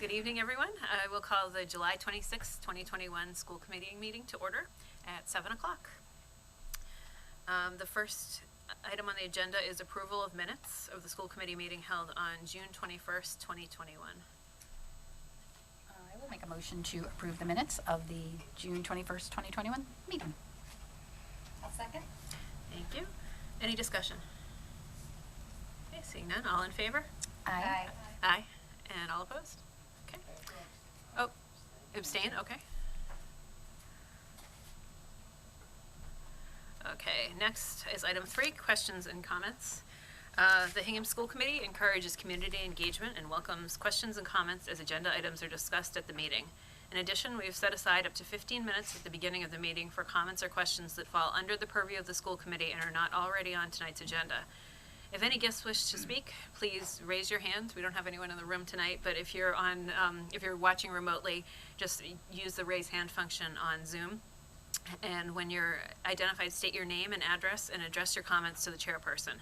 Good evening, everyone. I will call the July 26, 2021 School Committee meeting to order at 7 o'clock. The first item on the agenda is approval of minutes of the school committee meeting held on June 21st, 2021. I will make a motion to approve the minutes of the June 21st, 2021 meeting. I'll second. Thank you. Any discussion? Okay, seeing none. All in favor? Aye. Aye. And all opposed? Okay. Oh, abstain? Okay. Okay, next is item 3, questions and comments. The Hingham School Committee encourages community engagement and welcomes questions and comments as agenda items are discussed at the meeting. In addition, we have set aside up to 15 minutes at the beginning of the meeting for comments or questions that fall under the purview of the school committee and are not already on tonight's agenda. If any guests wish to speak, please raise your hand. We don't have anyone in the room tonight, but if you're on, if you're watching remotely, just use the raise hand function on Zoom. And when you're identified, state your name and address and address your comments to the chairperson.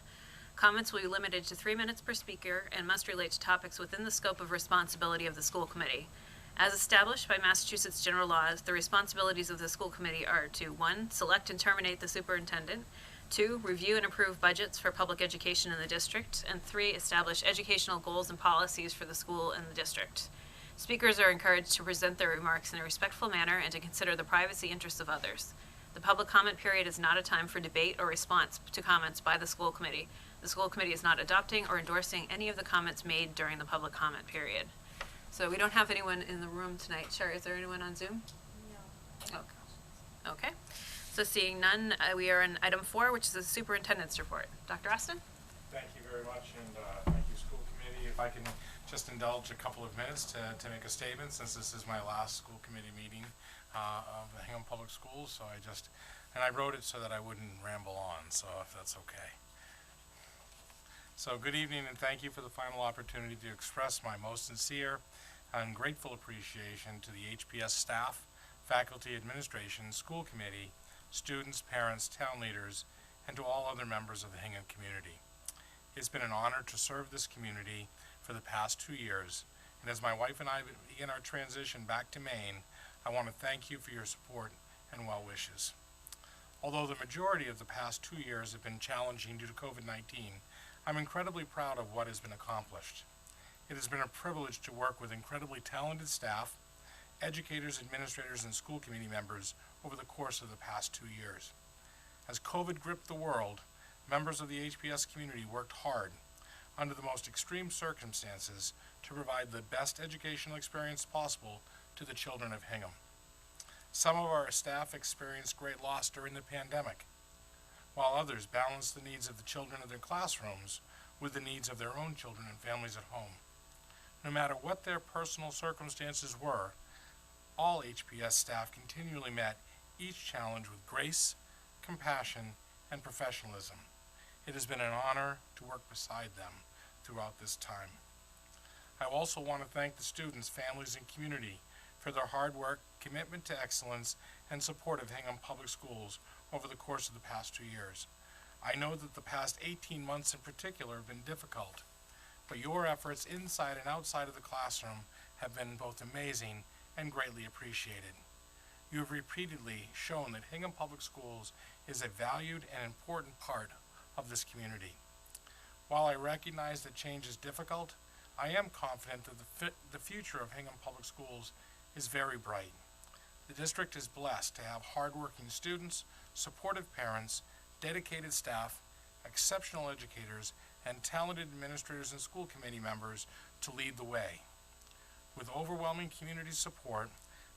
Comments will be limited to 3 minutes per speaker and must relate to topics within the scope of responsibility of the school committee. As established by Massachusetts general laws, the responsibilities of the school committee are to 1, select and terminate the superintendent, 2, review and approve budgets for public education in the district, and 3, establish educational goals and policies for the school and the district. Speakers are encouraged to present their remarks in a respectful manner and to consider the privacy interests of others. The public comment period is not a time for debate or response to comments by the school committee. The school committee is not adopting or endorsing any of the comments made during the public comment period. So we don't have anyone in the room tonight. Sherry, is there anyone on Zoom? No. Okay. Okay. So seeing none, we are in item 4, which is the superintendent's report. Dr. Austin? Thank you very much, and thank you, school committee. If I can just indulge a couple of minutes to make a statement, since this is my last school committee meeting of the Hingham Public Schools, so I wrote it so that I wouldn't ramble on, so if that's okay. So good evening, and thank you for the final opportunity to express my most sincere and grateful appreciation to the HPS staff, faculty, administration, school committee, students, parents, town leaders, and to all other members of the Hingham community. It's been an honor to serve this community for the past 2 years, and as my wife and I begin our transition back to Maine, I want to thank you for your support and well wishes. Although the majority of the past 2 years have been challenging due to COVID-19, I'm incredibly proud of what has been accomplished. It has been a privilege to work with incredibly talented staff, educators, administrators, and school committee members over the course of the past 2 years. As COVID gripped the world, members of the HPS community worked hard under the most extreme circumstances to provide the best educational experience possible to the children of Hingham. Some of our staff experienced great loss during the pandemic, while others balanced the needs of the children of their classrooms with the needs of their own children and families at home. No matter what their personal circumstances were, all HPS staff continually met each challenge with grace, compassion, and professionalism. It has been an honor to work beside them throughout this time. I also want to thank the students, families, and community for their hard work, commitment to excellence, and support of Hingham Public Schools over the course of the past 2 years. I know that the past 18 months in particular have been difficult, but your efforts inside and outside of the classroom have been both amazing and greatly appreciated. You have repeatedly shown that Hingham Public Schools is a valued and important part of this community. While I recognize that change is difficult, I am confident that the future of Hingham Public Schools is very bright. The district is blessed to have hardworking students, supportive parents, dedicated staff, exceptional educators, and talented administrators and school committee members to lead the way. With overwhelming community support,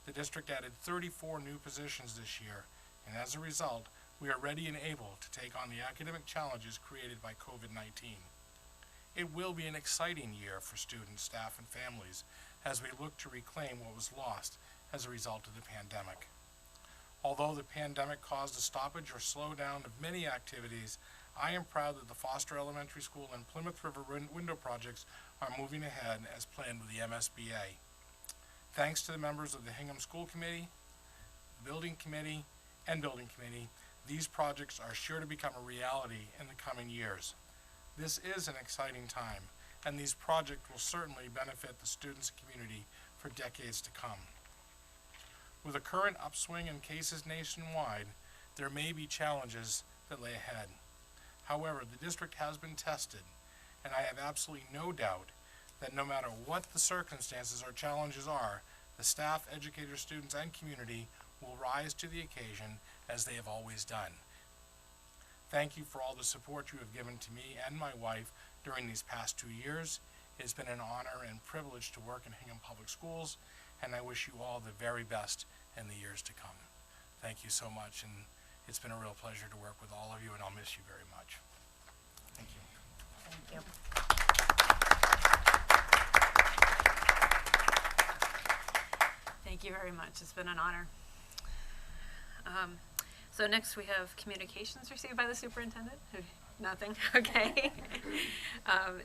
the district added 34 new positions this year, and as a result, we are ready and able to take on the academic challenges created by COVID-19. It will be an exciting year for students, staff, and families as we look to reclaim what was lost as a result of the pandemic. Although the pandemic caused a stoppage or slowdown of many activities, I am proud that the Foster Elementary School and Plymouth River window projects are moving ahead as planned with the MSBA. Thanks to the members of the Hingham School Committee, Building Committee, and Building Committee, these projects are sure to become a reality in the coming years. This is an exciting time, and these projects will certainly benefit the students and community for decades to come. With a current upswing in cases nationwide, there may be challenges that lay ahead. However, the district has been tested, and I have absolutely no doubt that no matter what the circumstances or challenges are, the staff, educators, students, and community will rise to the occasion as they have always done. Thank you for all the support you have given to me and my wife during these past 2 years. It's been an honor and privilege to work in Hingham Public Schools, and I wish you all the very best in the years to come. Thank you so much, and it's been a real pleasure to work with all of you, and I'll miss you very much. Thank you. Thank you. Thank you very much. It's been an honor. So next we have communications received by the superintendent. Nothing? Okay.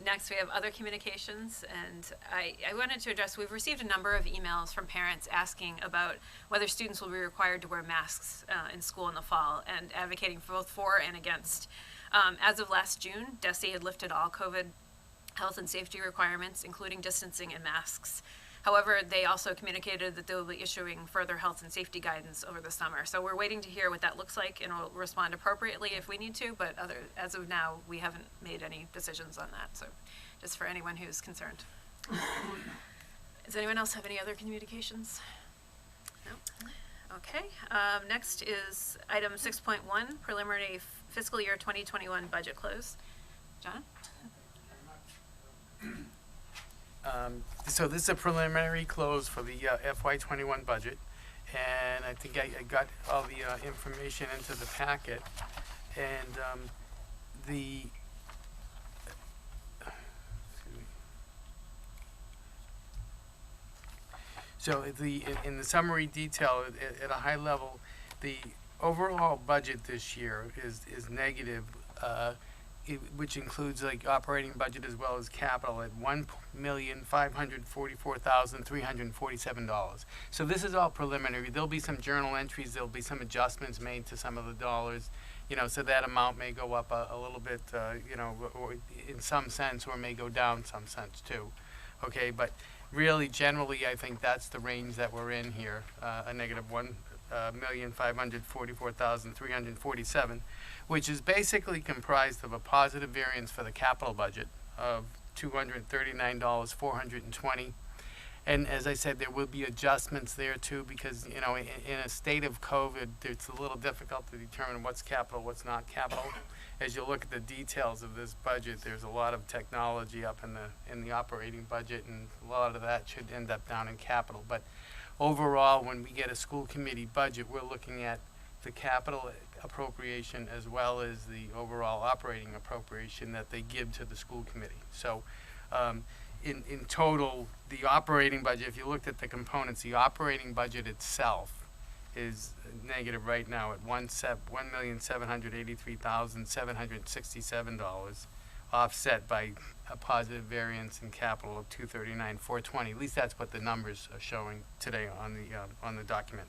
Next we have other communications, and I wanted to address, we've received a number of emails from parents asking about whether students will be required to wear masks in school in the fall, and advocating for both for and against. As of last June, DESE had lifted all COVID health and safety requirements, including distancing and masks. However, they also communicated that they will be issuing further health and safety guidance over the summer. So we're waiting to hear what that looks like, and we'll respond appropriately if we need to, but as of now, we haven't made any decisions on that. So just for anyone who's concerned. Does anyone else have any other communications? No? Okay. Next is item 6.1, preliminary fiscal year 2021 budget close. John? So this is a preliminary close for the FY21 budget, and I think I got all the information into the packet, and in the summary detail at a high level, the overall budget this year is negative, which includes like operating budget as well as capital at $1,544,347. So this is all preliminary. There'll be some journal entries. There'll be some adjustments made to some of the dollars, so that amount may go up a little bit, or in some sense, or may go down some sense too. Okay, but really, generally, I think that's the range that we're in here, a negative $1,544,347, which is basically comprised of a positive variance for the capital budget of $239,420. And as I said, there will be adjustments there too, because in a state of COVID, it's a little difficult to determine what's capital, what's not capital. As you look at the details of this budget, there's a lot of technology up in the operating budget, and a lot of that should end up down in capital. But overall, when we get a school committee budget, we're looking at the capital appropriation as well as the overall operating appropriation that they give to the school committee. So in total, the operating budget, if you looked at the components, the operating budget itself is negative right now at $1,783,767, offset by a positive variance in capital of $239,420. At least that's what the numbers are showing today on the document.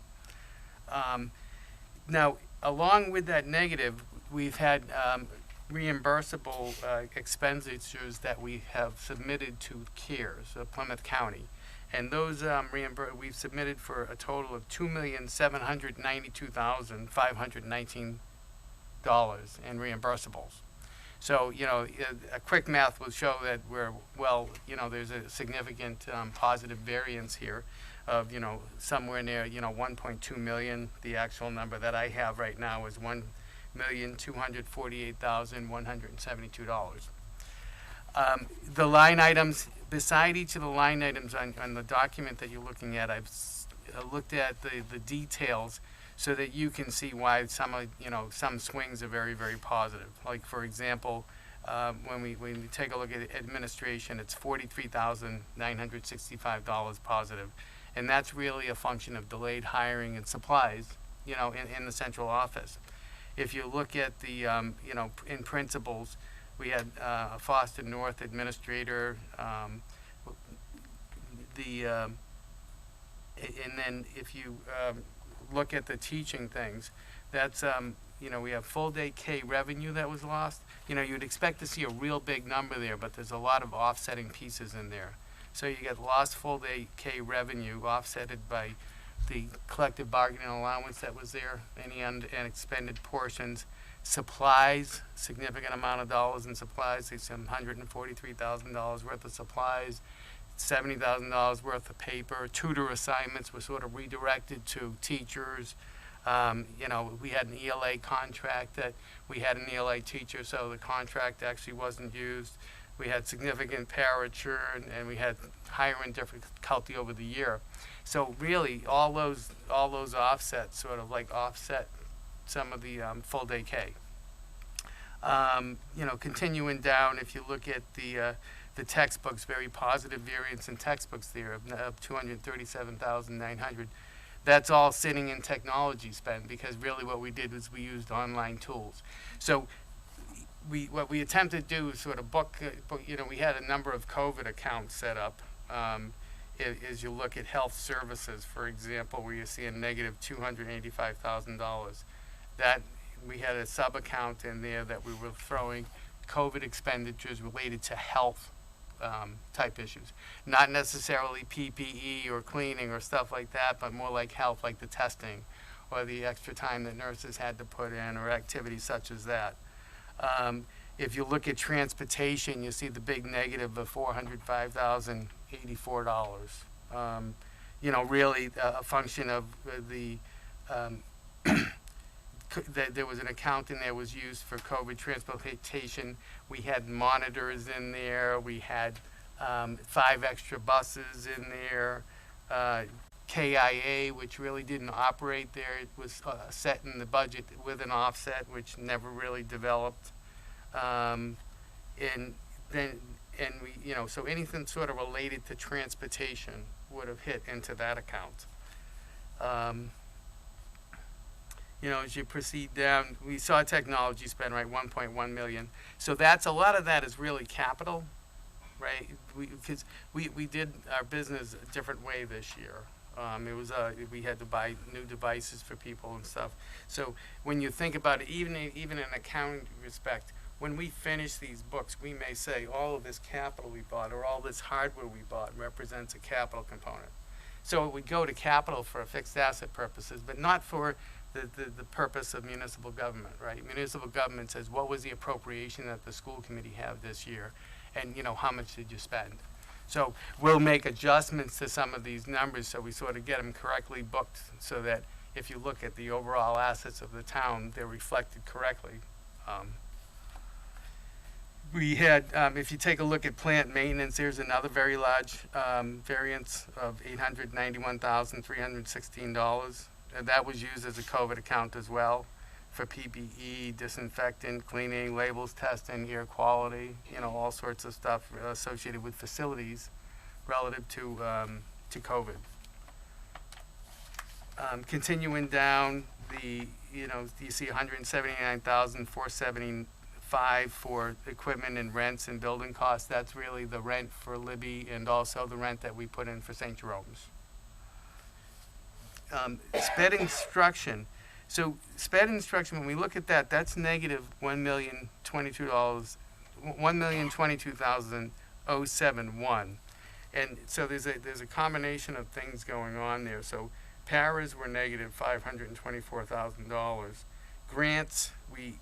Now, along with that negative, we've had reimbursable expenditures that we have submitted to CARES, Plymouth County. And those we've submitted for a total of $2,792,519 in reimbursables. So, a quick math will show that there's a significant positive variance here of, somewhere near, 1.2 million. The actual number that I have right now is $1,248,172. The line items, beside each of the line items on the document that you're looking at, I've looked at the details so that you can see why some swings are very, very positive. Like, for example, when we take a look at administration, it's $43,965 positive, and that's really a function of delayed hiring and supplies, in the central office. If you look at the, in principals, we had a Foster North administrator, and then if you look at the teaching things, that's we have full day K revenue that was lost. You'd expect to see a real big number there, but there's a lot of offsetting pieces in there. So you get lost full day K revenue offsetted by the collective bargaining allowance that was there, any unexpended portions. Supplies, significant amount of dollars in supplies. There's some $143,000 worth of supplies, $70,000 worth of paper. Tutor assignments were sort of redirected to teachers. We had an ELA contract that we had an ELA teacher, so the contract actually wasn't used. We had significant para churn, and we had hiring difficulty over the year. So really, all those offsets sort of like offset some of the full day K. Continuing down, if you look at the textbooks, very positive variance in textbooks there of $237,900. That's all sitting in technology spend, because really what we did was we used online tools. So what we attempted to do is sort of book, we had a number of COVID accounts set up. As you look at health services, for example, where you see a negative $285,000. That we had a sub-account in there that we were throwing COVID expenditures related to health type issues. Not necessarily PPE or cleaning or stuff like that, but more like health, like the testing or the extra time that nurses had to put in, or activities such as that. If you look at transportation, you see the big negative of $405,084. Really a function of that there was an account in there was used for COVID transportation. We had monitors in there. We had 5 extra buses in there. KIA, which really didn't operate there, it was set in the budget with an offset, which never really developed. So anything sort of related to transportation would have hit into that account. As you proceed down, we saw technology spend, right, 1.1 million. So a lot of that is really capital, right? Because we did our business a different way this year. We had to buy new devices for people and stuff. So when you think about it, even in accounting respect, when we finish these books, we may say all of this capital we bought or all this hardware we bought represents a capital component. So it would go to capital for fixed asset purposes, but not for the purpose of municipal government, right? Municipal government says, what was the appropriation that the school committee had this year? And, how much did you spend? So we'll make adjustments to some of these numbers so we sort of get them correctly booked, so that if you look at the overall assets of the town, they're reflected correctly. We had, if you take a look at plant maintenance, there's another very large variance of $891,316. And that was used as a COVID account as well for PPE, disinfectant, cleaning, labels testing, air quality, all sorts of stuff associated with facilities relative to COVID. Continuing down, you see $179,475 for equipment and rents and building costs. That's really the rent for Libby and also the rent that we put in for St. Jerome's. SPED instruction. So SPED instruction, when we look at that, that's negative $1,022,071. And so there's a combination of things going on there. So paras were negative $524,000. Grants, we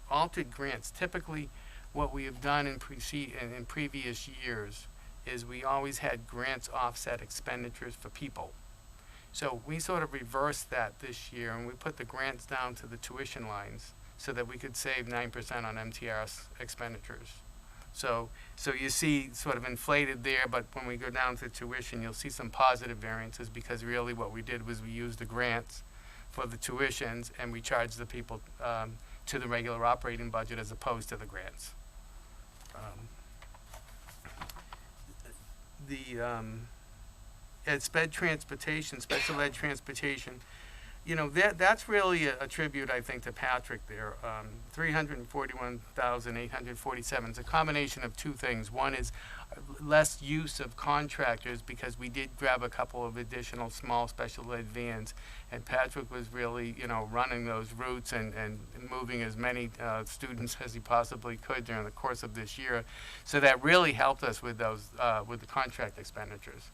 altered grants. Typically, what we have done in previous years is we always had grants offset expenditures for people. So we sort of reversed that this year, and we put the grants down to the tuition lines so that we could save 9% on MTRS expenditures. So you see sort of inflated there, but when we go down to tuition, you'll see some positive variances, because really what we did was we used the grants for the tuitions, and we charged the people to the regular operating budget as opposed to the grants. At special ed transportation, you know, that's really a tribute, I think, to Patrick there. 341,847. It's a combination of two things. One is less use of contractors because we did grab a couple of additional small special ed vans, and Patrick was really, you know, running those routes and moving as many students as he possibly could during the course of this year. So that really helped us with those, with the contract expenditures.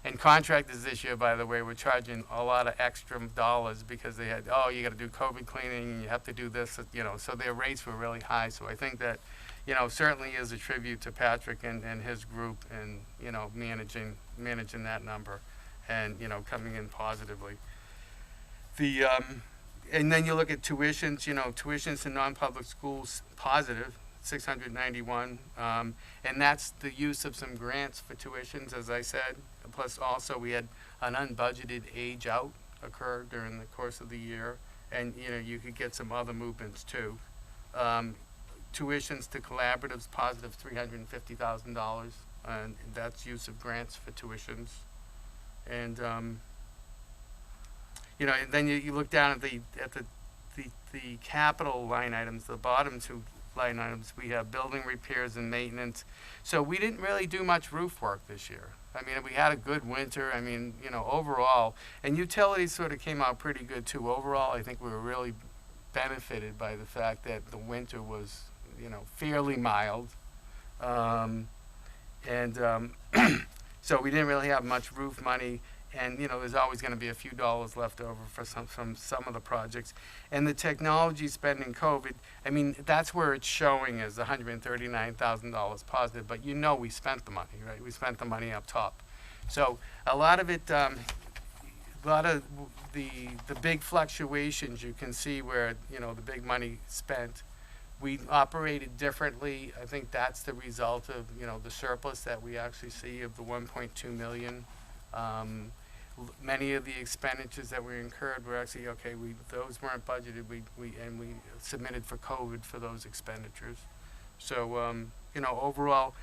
And contractors this year, by the way, were charging a lot of extra dollars because they had, oh, you got to do COVID cleaning, and you have to do this, you know, so their rates were really high. So I think that, you know, certainly is a tribute to Patrick and his group and, you know, managing that number and, you know, coming in positively. And then you look at tuitions, you know, tuitions in non-public schools, positive, 691, and that's the use of some grants for tuitions, as I said. Plus also we had an unbudgeted age out occur during the course of the year, and you know, you could get some other movements too. Tuitions to collaboratives, positive $350,000, and that's use of grants for tuitions. And you know, and then you look down at the capital line items, the bottom two line items. We have building repairs and maintenance. So we didn't really do much roof work this year. I mean, we had a good winter. I mean, you know, overall, and utilities sort of came out pretty good too. Overall, I think we were really benefited by the fact that the winter was, you know, fairly mild. So we didn't really have much roof money. And, you know, there's always going to be a few dollars left over for some of the projects. And the technology spending COVID, I mean, that's where it's showing as $139,000 positive. But you know we spent the money, right? We spent the money up top. So a lot of it, a lot of the big fluctuations you can see where, you know, the big money spent. We operated differently. I think that's the result of, you know, the surplus that we actually see of the 1.2 million. Many of the expenditures that we incurred were actually, okay, those weren't budgeted, we submitted for COVID for those expenditures. So, you know, overall,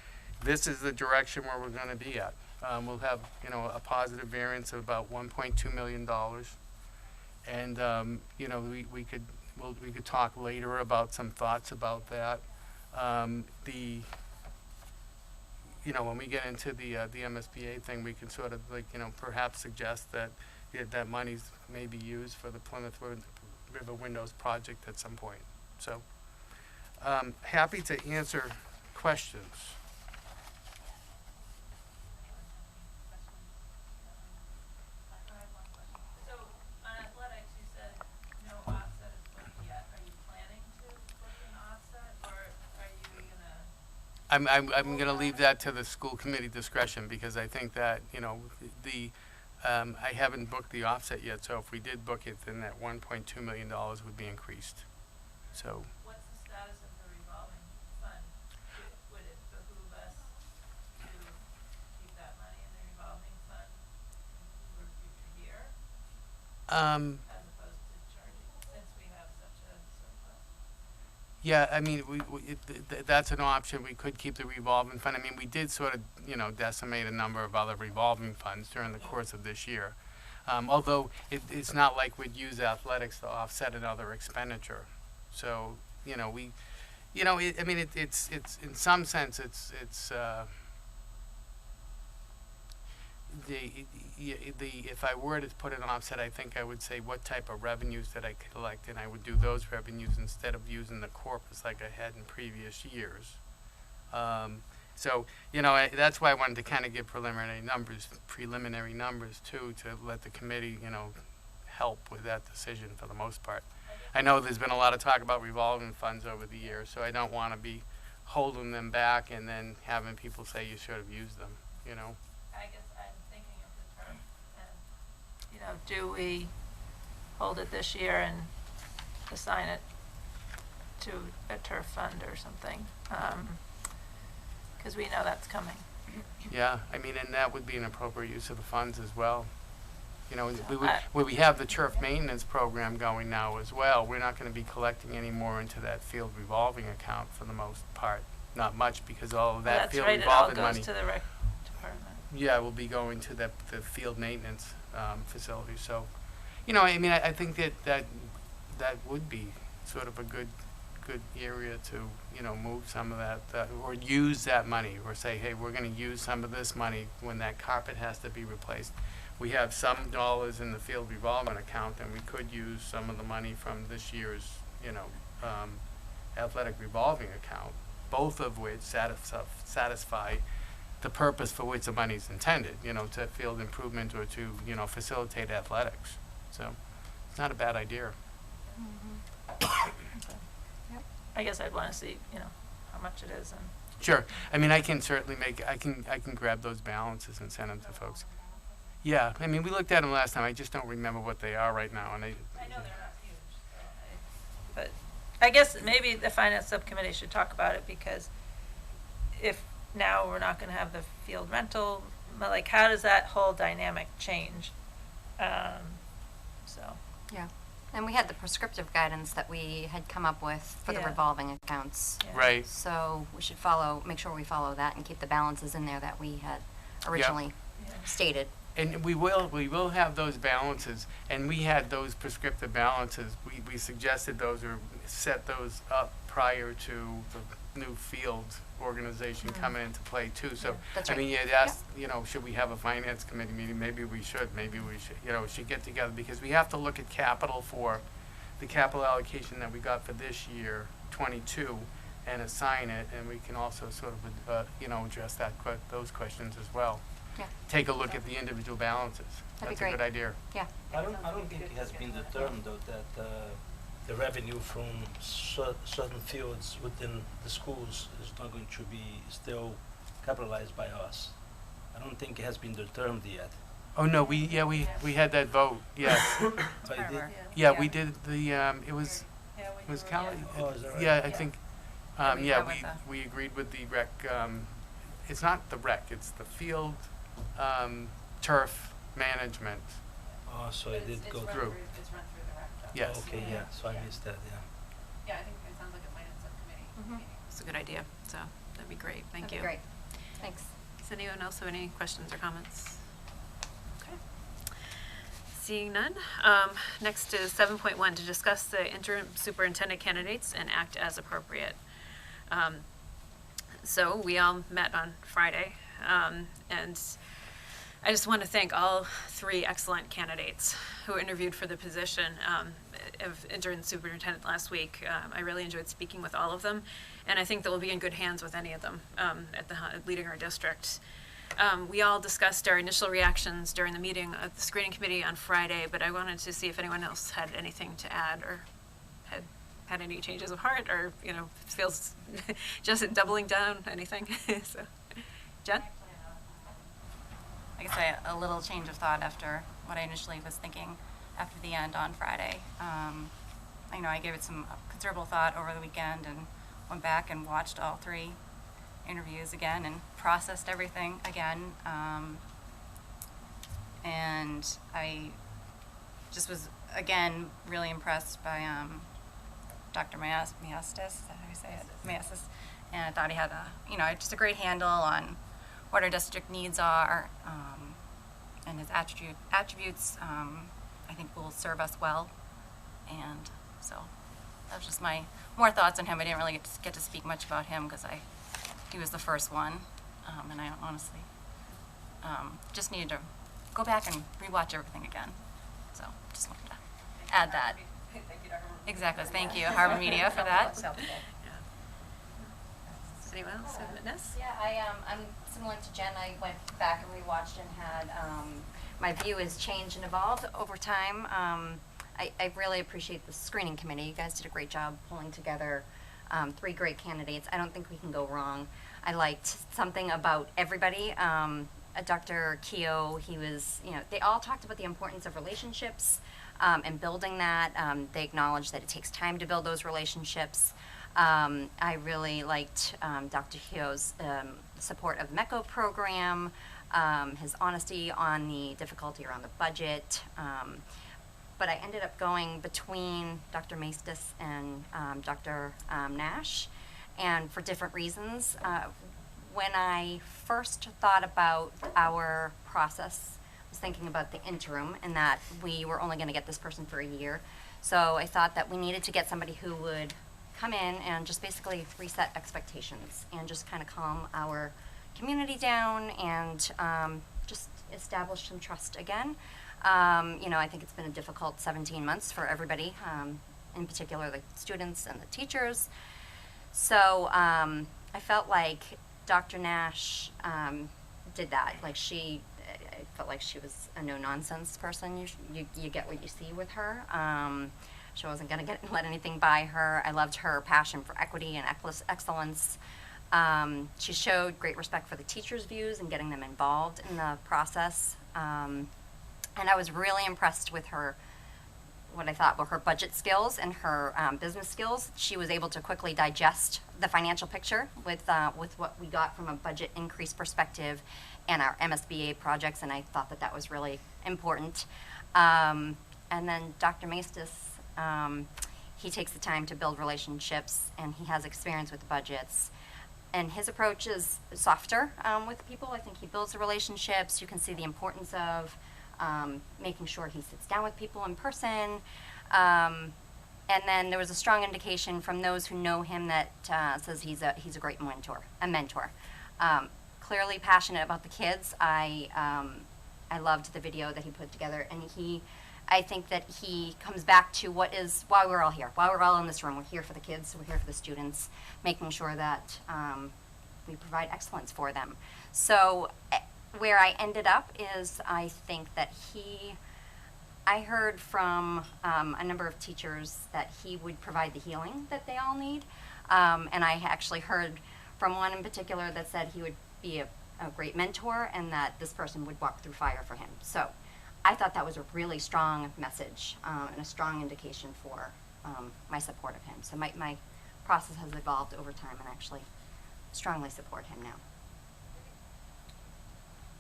this is the direction where we're going to be at. We'll have, you know, a positive variance of about $1.2 million. And, you know, we could talk later about some thoughts about that. You know, when we get into the MSBA thing, we can sort of, like, you know, perhaps suggest that that money's may be used for the Plymouth River Windows project at some point. So, happy to answer questions. So on athletics, you said no offset is booked yet. Are you planning to book an offset, or are you gonna? I'm going to leave that to the school committee discretion because I think that, you know, I haven't booked the offset yet. So if we did book it, then that $1.2 million would be increased. So. What's the status of the revolving fund? Would it behoove us to keep that money in the revolving fund for a future year? As opposed to charging, since we have such a surplus? Yeah, I mean, that's an option. We could keep the revolving fund. I mean, we did sort of, you know, decimate a number of other revolving funds during the course of this year. Although it's not like we'd use athletics to offset another expenditure. So, you know, I mean, it's in some sense, if I were to put an offset, I think I would say what type of revenues that I collect, and I would do those revenues instead of using the corpus like I had in previous years. So, you know, that's why I wanted to kind of give preliminary numbers too, to let the committee, you know, help with that decision for the most part. I know there's been a lot of talk about revolving funds over the years, so I don't want to be holding them back and then having people say you should have used them, you know. I guess I'm thinking of the term, and, you know, do we hold it this year and assign it to a turf fund or something? Because we know that's coming. Yeah, I mean, and that would be an appropriate use of the funds as well. You know, we have the turf maintenance program going now as well. We're not going to be collecting any more into that field revolving account for the most part. Not much, because all of that field revolving money. That's right, it all goes to the rec department. Yeah, we'll be going to the field maintenance facility. So, You know, I mean, I think that would be sort of a good area to, you know, move some of that, or use that money, or say, hey, we're gonna use some of this money when that carpet has to be replaced. We have some dollars in the field revolving account, and we could use some of the money from this year's, you know, athletic revolving account, both of which satisfy the purpose for which the money's intended, you know, to field improvement or to, you know, facilitate athletics. So it's not a bad idea. I guess I'd want to see, you know, how much it is and. Sure. I mean, I can certainly I can grab those balances and send them to folks. Yeah. I mean, we looked at them last time. I just don't remember what they are right now. And I know they're not huge, but I guess maybe the finance subcommittee should talk about it, because if now we're not going to have the field rental, but like, how does that whole dynamic change? So. Yeah. And we had the prescriptive guidance that we had come up with for the Yeah. revolving accounts. Yeah. Right. So we should make sure we follow that and keep the balances in there that we had originally Yeah. stated. And we will have those balances, and we had those prescriptive balances. We suggested those or set those up prior to the new field organization coming into play too. So, That's I right. mean, you had asked, you know, should we have a finance committee meeting? Maybe we should, you know, should get together, because we have to look at capital for the capital allocation that we got for this year, 22, and assign it, and we can also sort of, you know, address those questions as well. Yeah. Take a look at the individual balances. That'd be That's a good great. idea. Yeah. I don't think it has been determined though that the revenue from certain fields within the schools is not going to be still capitalized by us. I don't think it has been determined yet. Oh, no, we had that vote, yes. But it did. Yeah, we did the, it was Callie? Oh, is that right? Yeah, I think, Yeah, we yeah, went with that. we agreed with the rec, it's not the rec, it's the field, turf management. Oh, so it did go through. It's run through the rec. Yes. Okay, yeah, so I missed that, yeah. Yeah, I think it sounds like a finance subcommittee meeting. It's a good idea, so that'd be great, thank you. That'd be great. Thanks. Does anyone else have any questions or comments? Okay. Seeing none, next is 7.1, to discuss the interim superintendent candidates and act as appropriate. So we all met on Friday, and I just want to thank all three excellent candidates who interviewed for the position of interim superintendent last week. I really enjoyed speaking with all of them, and I think that we'll be in good hands with any of them leading our district. We all discussed our initial reactions during the meeting of the screening committee on Friday, but I wanted to see if anyone else had anything to add or had any changes of heart, or, you know, feels just doubling down, anything. So, Jen? I guess I a little change of thought after what I initially was thinking after the end on Friday. I know I gave it some considerable thought over the weekend and went back and watched all three interviews again and processed everything again. And I just was, again, really impressed by Dr. Miastis, is that how you say it? Miastis. And I thought he had just a great handle on what our district needs are, and his attributes, I think will serve us well. And so that was just my more thoughts on him. I didn't really get to speak much about him because he was the first one, and I honestly just needed to go back and rewatch everything again. So just wanted to add that. Exactly. Thank you, Harvard Media, for that. Does anyone else have a Ness? Yeah, I'm similar to Jen. I went back and rewatched and had my view has changed and evolved over time. I really appreciate the screening committee. You guys did a great job pulling together three great candidates. I don't think we can go wrong. I liked something about everybody. Dr. Keogh, they all talked about the importance of relationships and building that. They acknowledged that it takes time to build those relationships. I really liked Dr. Keogh's support of the MECO program, his honesty on the difficulty around the budget. But I ended up going between Dr. Maestas and Dr. Nash, and for different reasons. When I first thought about our process was thinking about the interim and that we were only going to get this person for a year. So I thought that we needed to get somebody who would come in and just basically reset expectations and just kind of calm our community down and just establish some trust again. You know, I think it's been a difficult 17 months for everybody, in particular the students and the teachers. So I felt like Dr. Nash did that. Like I felt like she was a no-nonsense person. You get what you see with her. She wasn't going to let anything by her. I loved her passion for equity and excellence. She showed great respect for the teachers' views and getting them involved in the process. And I was really impressed with her, what I thought were her budget skills and her business skills. She was able to quickly digest the financial picture with what we got from a budget increase perspective and our MSBA projects, and I thought that that was really important. And then Dr. Maestas, he takes the time to build relationships, and he has experience with budgets. And his approach is softer with people. I think he builds the relationships. You can see the importance of making sure he sits down with people in person. And then there was a strong indication from those who know him that says he's a great mentor. Clearly passionate about the kids. I loved the video that he put together, and I think that he comes back to why we're all here, why we're all in this room. We're here for the kids, we're here for the students, making sure that we provide excellence for them. So where I ended up is I think that I heard from a number of teachers that he would provide the healing that they all need. And I actually heard from one in particular that said he would be a great mentor and that this person would walk through fire for him. So I thought that was a really strong message and a strong indication for my support of him. So my process has evolved over time and actually strongly support him now.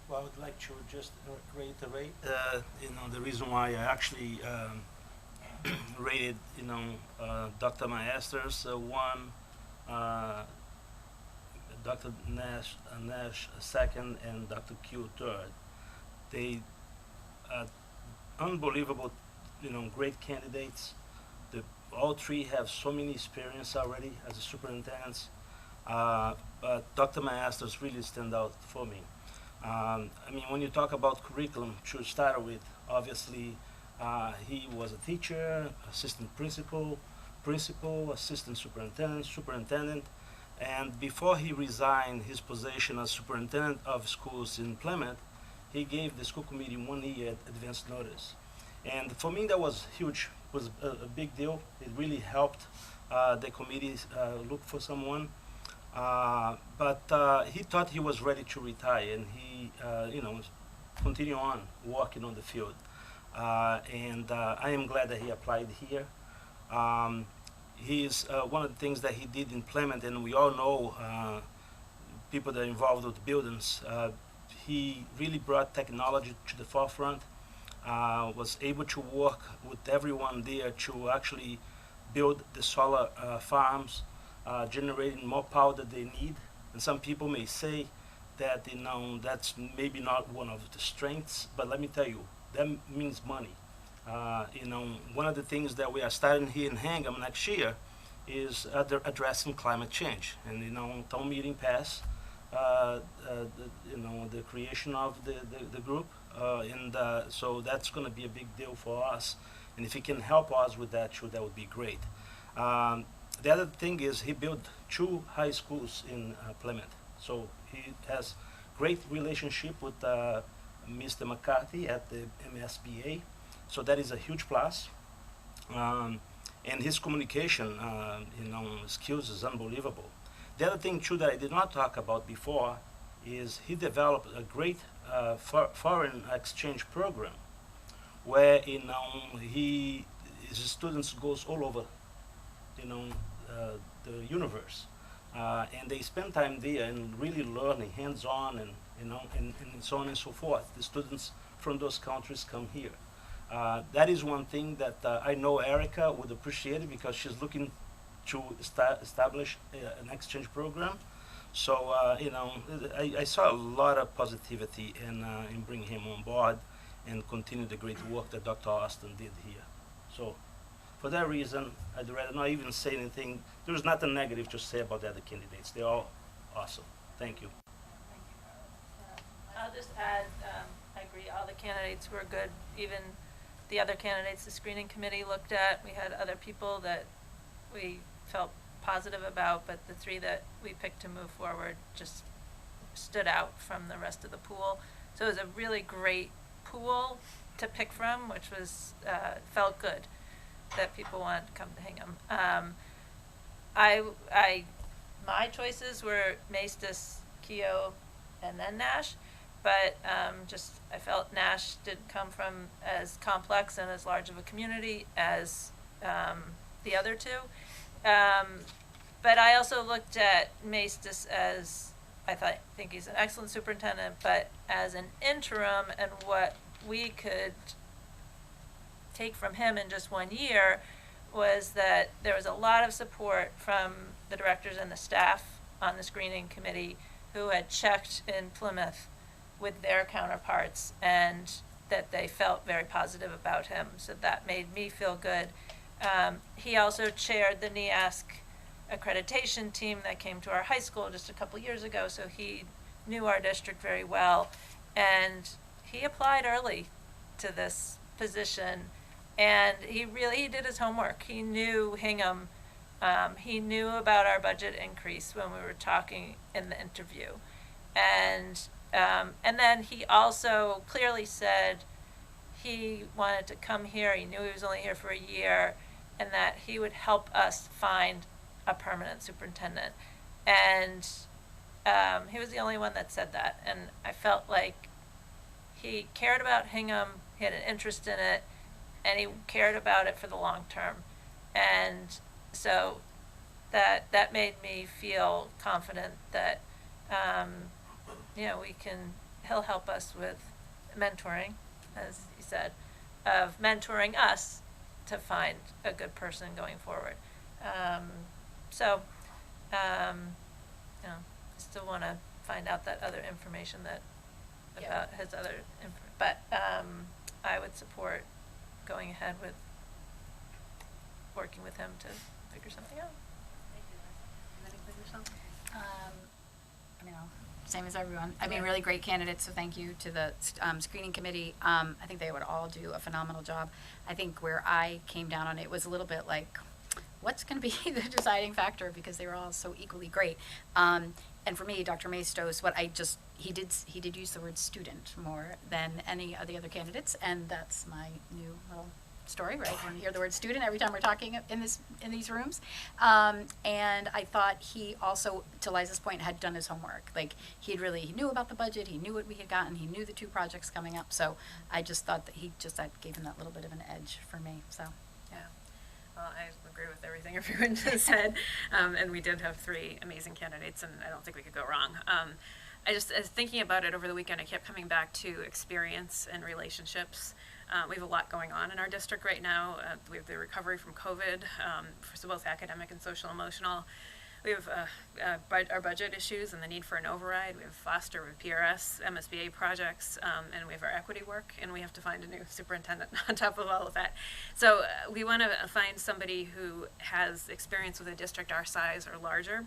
Well, I would like to just reiterate, the reason why I actually rated, Dr. Maestas one, Dr. Nash second, and Dr. Q third. They unbelievable, great candidates. All three have so many experience already as superintendents, but Dr. Maestas really stand out for me. When you talk about curriculum, to start with, obviously, he was a teacher, assistant principal, assistant superintendent, and before he resigned his position as superintendent of schools in Plymouth, he gave the school committee 1 year advance notice. And for me, that was huge, was a big deal. It really helped the committee look for someone. But he thought he was ready to retire, and he, continue on working on the field. And I am glad that he applied here. He's one of the things that he did in Plymouth, and we all know people that are involved with buildings. He really brought technology to the forefront, was able to work with everyone there to actually build the solar farms, generating more power that they need. And some people may say that that's maybe not one of the strengths, but let me tell you, that means money. One of the things that we are starting here in Hingham next year is addressing climate change. And town meeting passed the creation of the group, and so that's going to be a big deal for us. And if he can help us with that, that would be great. The other thing is he built 2 high schools in Plymouth. So he has great relationship with Mr. McCarthy at the MSBA. So that is a huge plus. And his communication, skills is unbelievable. The other thing too that I did not talk about before is he developed a great foreign exchange program where his students goes all over the universe, and they spend time there and really learning hands-on and and so on and so forth. The students from those countries come here. That is one thing that I know Erica would appreciate it, because she's looking to establish an exchange program. So I saw a lot of positivity in bringing him on board, and continue the great work that Dr. Austin did here. So, for that reason, I'd rather not even say anything. There's nothing negative to say about the other candidates. They're all awesome. Thank you. I'll just add, I agree, all the candidates were good, even the other candidates the screening committee looked at. We had other people that we felt positive about, but the three that we picked to move forward just stood out from the rest of the pool. So it was a really great pool to pick from, which was, felt good that people wanted to come to Hingham. My choices were Maestas, Keough, and then Nash, but I felt Nash didn't come from as complex and as large of a community as the other two. But I also looked at Maestas as, think he's an excellent superintendent, but as an interim, and what we could take from him in just 1 year was that there was a lot of support from the directors and the staff on the screening committee who had checked in Plymouth with their counterparts, and that they felt very positive about him. So that made me feel good. He also chaired the NEASC accreditation team that came to our high school just a couple years ago, so he knew our district very well. And he applied early to this position, and he did his homework. He knew Hingham. He knew about our budget increase when we were talking in the interview. And then he also clearly said he wanted to come here. He knew he was only here for a year, and that he would help us find a permanent superintendent. And he was the only one that said that. And I felt like he cared about Hingham, he had an interest in it, and he cared about it for the long term. And so that made me feel confident that he'll help us with mentoring, as he said, of mentoring us to find a good person going forward. Still want to find out that other information about his other, but I would support going ahead with working with him to figure something out. Same as everyone. Really great candidates, so thank you to the screening committee. I think they would all do a phenomenal job. I think where I came down on it was a little bit like, what's going to be the deciding factor, because they were all so equally great. And for me, Dr. Maestas, he did use the word student more than any of the other candidates, and that's my new little story, right? When you hear the word student every time we're talking in these rooms. And I thought he also, to Liza's point, had done his homework. Like, he knew about the budget, he knew what we had gotten, he knew the 2 projects coming up. So I just thought that that gave him that little bit of an edge for me. So Yeah. Well, I agree with everything everyone just said, and we did have 3 amazing candidates, and I don't think we could go wrong. As thinking about it over the weekend, I kept coming back to experience and relationships. We have a lot going on in our district right now. We have the recovery from COVID, for both academic and social emotional. We have our budget issues and the need for an override. We have foster with PRS, MSBA projects, and we have our equity work, and we have to find a new superintendent on top of all of that. So we want to find somebody who has experience with a district our size or larger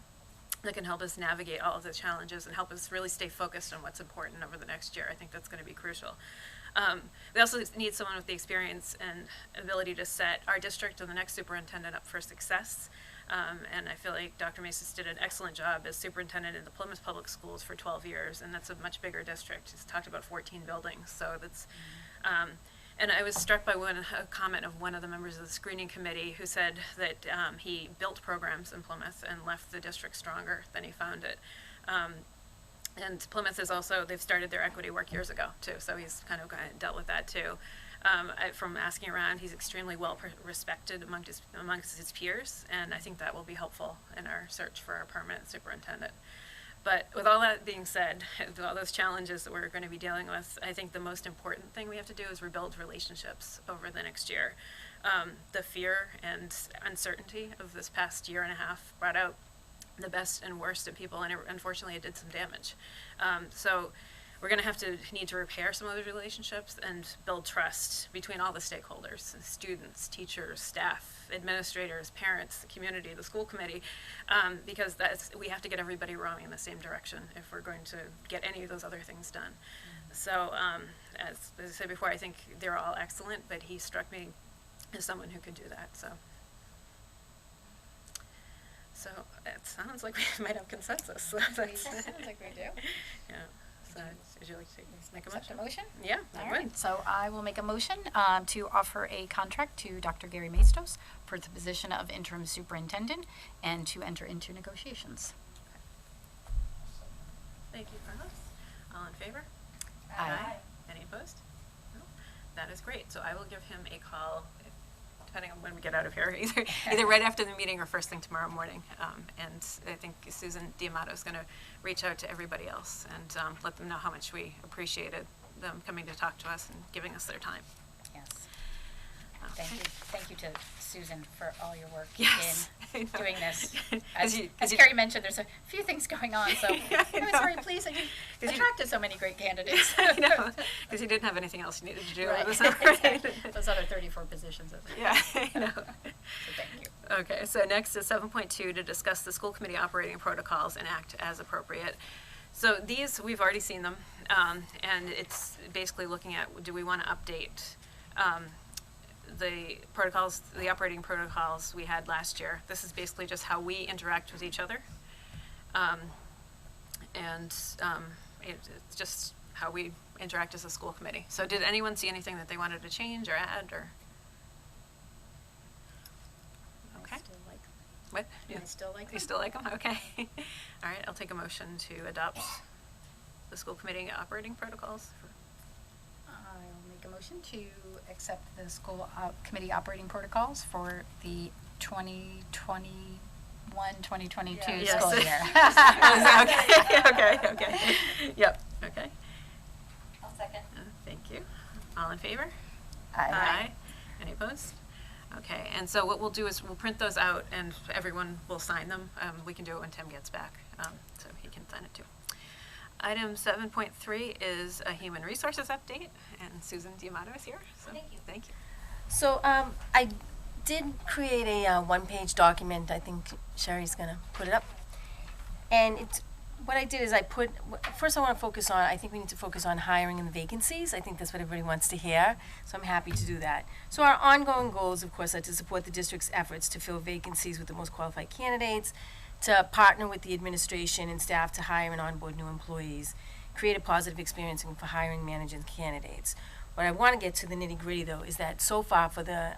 that can help us navigate all of the challenges and help us really stay focused on what's important over the next year. I think that's going to be crucial. We also need someone with the experience and ability to set our district and the next superintendent up for success. And I feel like Dr. Maestas did an excellent job as superintendent in the Plymouth Public Schools for 12 years, and that's a much bigger district. He's talked about 14 buildings, so that's, and I was struck by a comment of one of the members of the screening committee who said that he built programs in Plymouth and left the district stronger than he found it. And Plymouth is also, they've started their equity work years ago too, so he's kind of dealt with that too. From asking around, he's extremely well respected amongst his peers, and I think that will be helpful in our search for our permanent superintendent. But with all that being said, with all those challenges that we're going to be dealing with, I think the most important thing we have to do is rebuild relationships over the next year. The fear and uncertainty of this past year and a half brought out the best and worst in people, and unfortunately it did some damage. So we're going to need to repair some of those relationships and build trust between all the stakeholders, students, teachers, staff, administrators, parents, the community, the school committee, because we have to get everybody rowing in the same direction if we're going to get any of those other things done. So as I said before, I think they're all excellent, but he struck me as someone who could do that. So it sounds like we might have consensus. So that's, Sounds like we do. yeah. So would you like to make a Accept motion? a motion? Yeah, I All would. right, so I will make a motion to offer a contract to Dr. Gary Maestos for the position of interim superintendent and to enter into negotiations. Thank you, Carlos. All in favor? Aye. Any opposed? No? That is great. So I will give him a call, depending on when we get out of here, either right after the meeting or first thing tomorrow morning. And I think Susan D'Amato is going to reach out to everybody else and let them know how much we appreciated them coming to talk to us and giving us their time. Yes. Okay. Thank you to Susan for all your work Yes, I in know. doing this. 'Cause As, you- as 'cause you- Carrie mentioned, there's a few things going on, so Yeah, I I was know. very pleased that you 'Cause you- attracted so many great candidates. I know, because you didn't have anything else you needed to do over Right. the summer. Right? Those other 34 positions. Yeah, I know. So thank you. Okay, so next is 7.2 to discuss the school committee operating protocols and act as appropriate. So these, we've already seen them, and it's basically looking at, do we want to update the protocols, the operating protocols we had last year? This is basically just how we interact with each other. It's just how we interact as a school committee. So did anyone see anything that they wanted to change or add, or? Okay. I still like, What? I still like You them. still like them? Okay. All right, I'll take a motion to adopt the school committee operating protocols. I'll make a motion to accept the school committee operating protocols for the 2021-2022 Yes. school year. Okay. Yep, okay. I'll second. Thank you. All in favor? Aye. Any opposed? Okay, and so what we'll do is we'll print those out and everyone will sign them. We can do it when Tim gets back, so he can sign it too. Item 7.3 is a human resources update, and Susan D'Amato is here, so Thank you. thank you. So I did create a one-page document. I think Sherry's gonna put it up. And what I did is first I want to focus on, I think we need to focus on hiring and the vacancies. I think that's what everybody wants to hear, so I'm happy to do that. So our ongoing goals, of course, are to support the district's efforts to fill vacancies with the most qualified candidates, to partner with the administration and staff to hire and onboard new employees, create a positive experience for hiring managers and candidates. What I want to get to the nitty-gritty, though, is that so far for the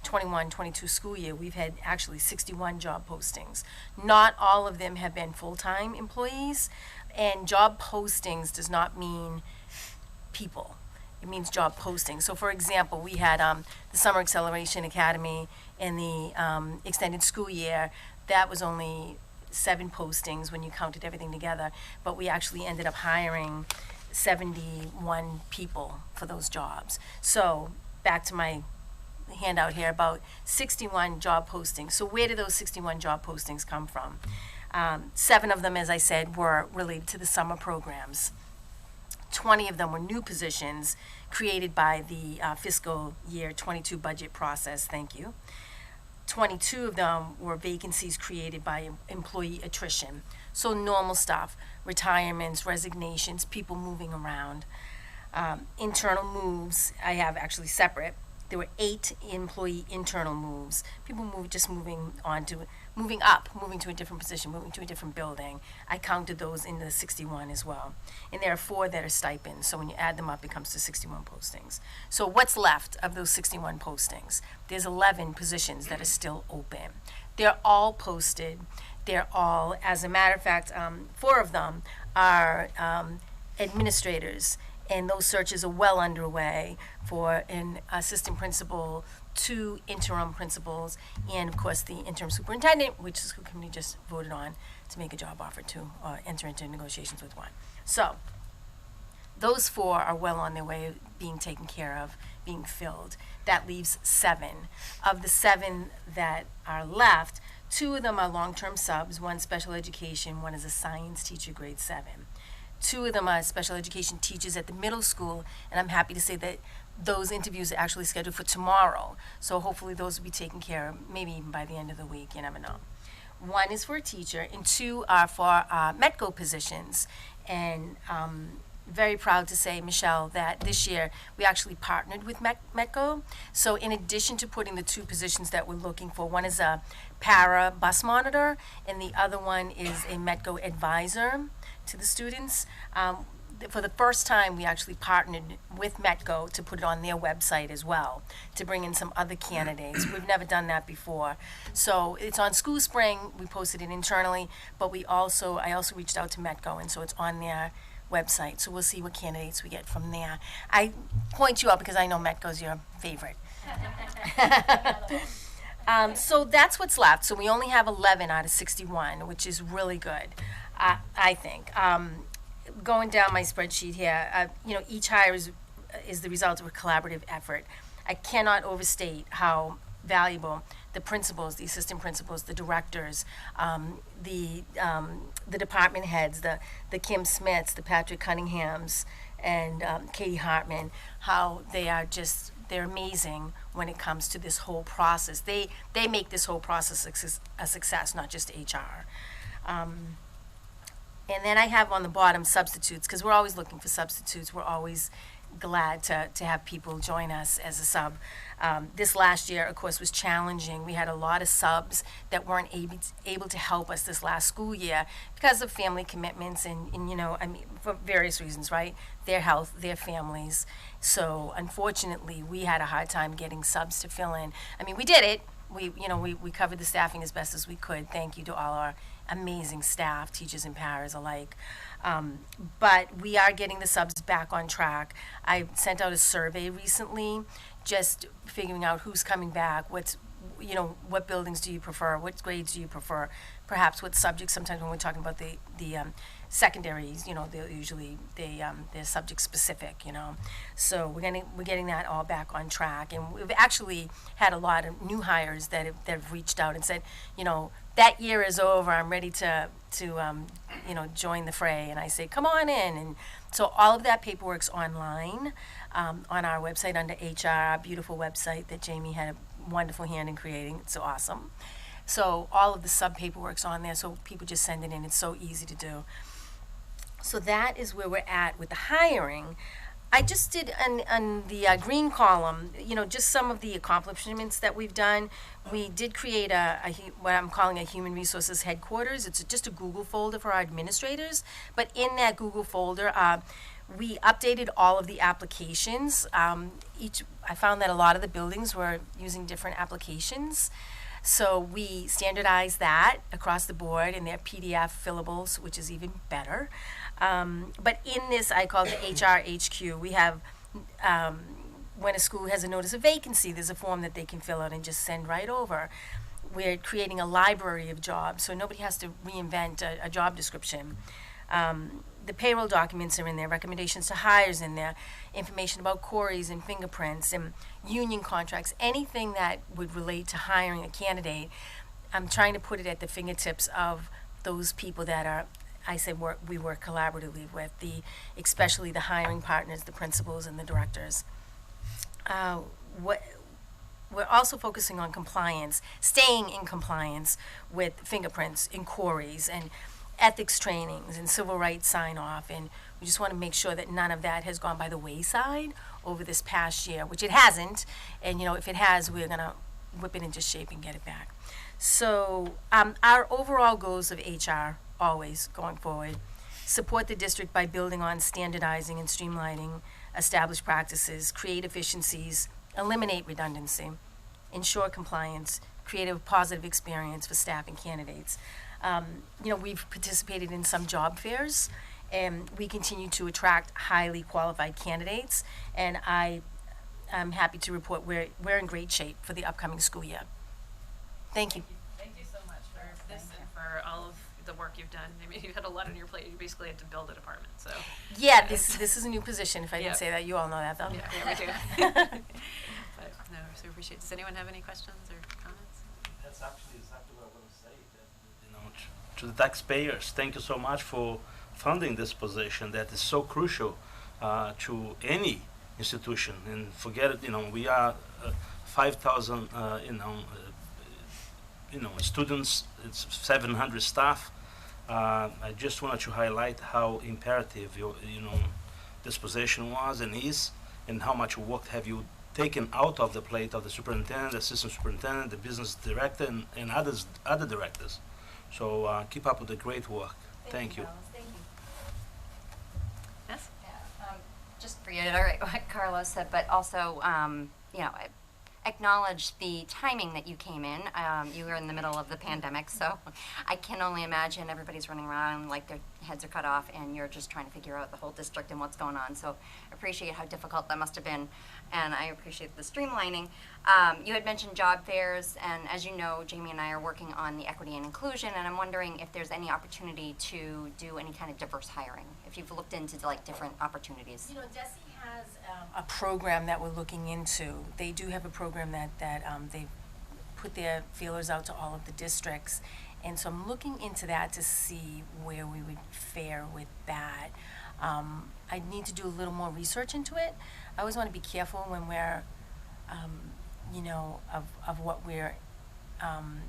21-22 school year, we've had actually 61 job postings. Not all of them have been full-time employees, and job postings does not mean people. It means job postings. So for example, we had the Summer Acceleration Academy in the extended school year. That was only 7 postings when you counted everything together, but we actually ended up hiring 71 people for those jobs. So back to my handout here, about 61 job postings. So where did those 61 job postings come from? 7 of them, as I said, were related to the summer programs. 20 of them were new positions created by the fiscal year 22 budget process, thank you. 22 of them were vacancies created by employee attrition. So normal stuff, retirements, resignations, people moving around. Internal moves, I have actually separate. There were 8 employee internal moves. People moving to a different position, moving to a different building. I counted those into the 61 as well. And there are 4 that are stipends, so when you add them up, it comes to 61 postings. So what's left of those 61 postings? There's 11 positions that are still open. They're all posted. They're all, as a matter of fact, 4 of them are administrators, and those searches are well underway for an assistant principal, 2 interim principals, and of course the interim superintendent, which the school committee just voted on to make a job offer to, or enter into negotiations with one. So those 4 are well on their way of being taken care of, being filled. That leaves 7. Of the 7 that are left, 2 of them are long-term subs, one special education, one is a science teacher, grade 7. 2 of them are special education teachers at the middle school, and I'm happy to say that those interviews are actually scheduled for tomorrow. So hopefully those will be taken care of, maybe even by the end of the week, you never know. 1 is for a teacher, and 2 are for METCO positions. And very proud to say, Michelle, that this year we actually partnered with METCO. So in addition to putting the 2 positions that we're looking for, one is a para bus monitor, and the other one is a METCO advisor to the students. For the first time, we actually partnered with METCO to put it on their website as well, to bring in some other candidates. We've never done that before. So it's on School Spring, we posted it internally, but I also reached out to METCO, and so it's on their website. So we'll see what candidates we get from there. I point you out because I know METCO's your favorite. So that's what's left. So we only have 11 out of 61, which is really good, I think. Going down my spreadsheet here, each hire is the result of a collaborative effort. I cannot overstate how valuable the principals, the assistant principals, the directors, the department heads, the Kim Smiths, the Patrick Cunninghams, and Katie Hartman, how they're amazing when it comes to this whole process. They make this whole process a success, not just HR. And then I have on the bottom substitutes, because we're always looking for substitutes. We're always glad to have people join us as a sub. This last year, of course, was challenging. We had a lot of subs that weren't able to help us this last school year because of family commitments and for various reasons, right? Their health, their families. So unfortunately, we had a hard time getting subs to fill in. I mean, we did it. We covered the staffing as best as we could. Thank you to all our amazing staff, teachers and paras alike. But we are getting the subs back on track. I sent out a survey recently, just figuring out who's coming back, what buildings do you prefer, what grades do you prefer, perhaps what subjects. Sometimes when we're talking about the secondaries, they're subject specific, So we're getting that all back on track, and we've actually had a lot of new hires that have reached out and said, that year is over. I'm ready to join the fray. And I say, come on in. And so all of that paperwork's online on our website under HR, our beautiful website that Jamie had a wonderful hand in creating. It's so awesome. So all of the sub paperwork's on there, so people just send it in. It's so easy to do. So that is where we're at with the hiring. I just did on the green column, just some of the accomplishments that we've done. We did create what I'm calling a human resources headquarters. It's just a Google folder for our administrators. But in that Google folder, we updated all of the applications. I found that a lot of the buildings were using different applications. So we standardized that across the board, and they're PDF fillables, which is even better. But in this, I call it HR HQ. We have, when a school has a notice of vacancy, there's a form that they can fill out and just send right over. We're creating a library of jobs, so nobody has to reinvent a job description. The payroll documents are in there, recommendations to hires in there, information about queries and fingerprints and union contracts, anything that would relate to hiring a candidate. I'm trying to put it at the fingertips of those people that we work collaboratively with, especially the hiring partners, the principals and the directors. We're also focusing on compliance, staying in compliance with fingerprints, inquiries, and ethics trainings and civil rights sign-off, and we just want to make sure that none of that has gone by the wayside over this past year, which it hasn't, and if it has, we're going to whip it into shape and get it back. So our overall goals of HR, always going forward, support the district by building on standardizing and streamlining established practices, create efficiencies, eliminate redundancy, ensure compliance, create a positive experience for staff and candidates. We've participated in some job fairs, and we continue to attract highly qualified candidates, and I'm happy to report we're in great shape for the upcoming school year. Thank you. Thank you so much for this and for all of the work you've done. I mean, you've had a lot on your plate. You basically had to build a department, so. Yeah, this is a new position. If I didn't say that, you all know that, though. Yeah, we do. But no, so appreciate it. Does anyone have any questions or comments? That's actually exactly what I want to say. To the taxpayers, thank you so much for funding this position that is so crucial to any institution. And forget it, we are 5,000, students. It's 700 staff. I just wanted to highlight how imperative this position was and is, and how much work have you taken out of the plate of the superintendent, assistant superintendent, the business director, and other directors. So keep up with the great work. Thank you. Carlos. Thank you. Yes? Yeah, just reiterate what Carlos said, but also, acknowledge the timing that you came in. You were in the middle of the pandemic, so I can only imagine everybody's running around like their heads are cut off, and you're just trying to figure out the whole district and what's going on. So appreciate how difficult that must have been, and I appreciate the streamlining. You had mentioned job fairs, and as you know, Jamie and I are working on the equity and inclusion, and I'm wondering if there's any opportunity to do any kind of diverse hiring, if you've looked into different opportunities. You know, DESE has a program that we're looking into. They do have a program that they put their feelers out to all of the districts. And so I'm looking into that to see where we would fare with that. I need to do a little more research into it. I always want to be careful when we're, of what we're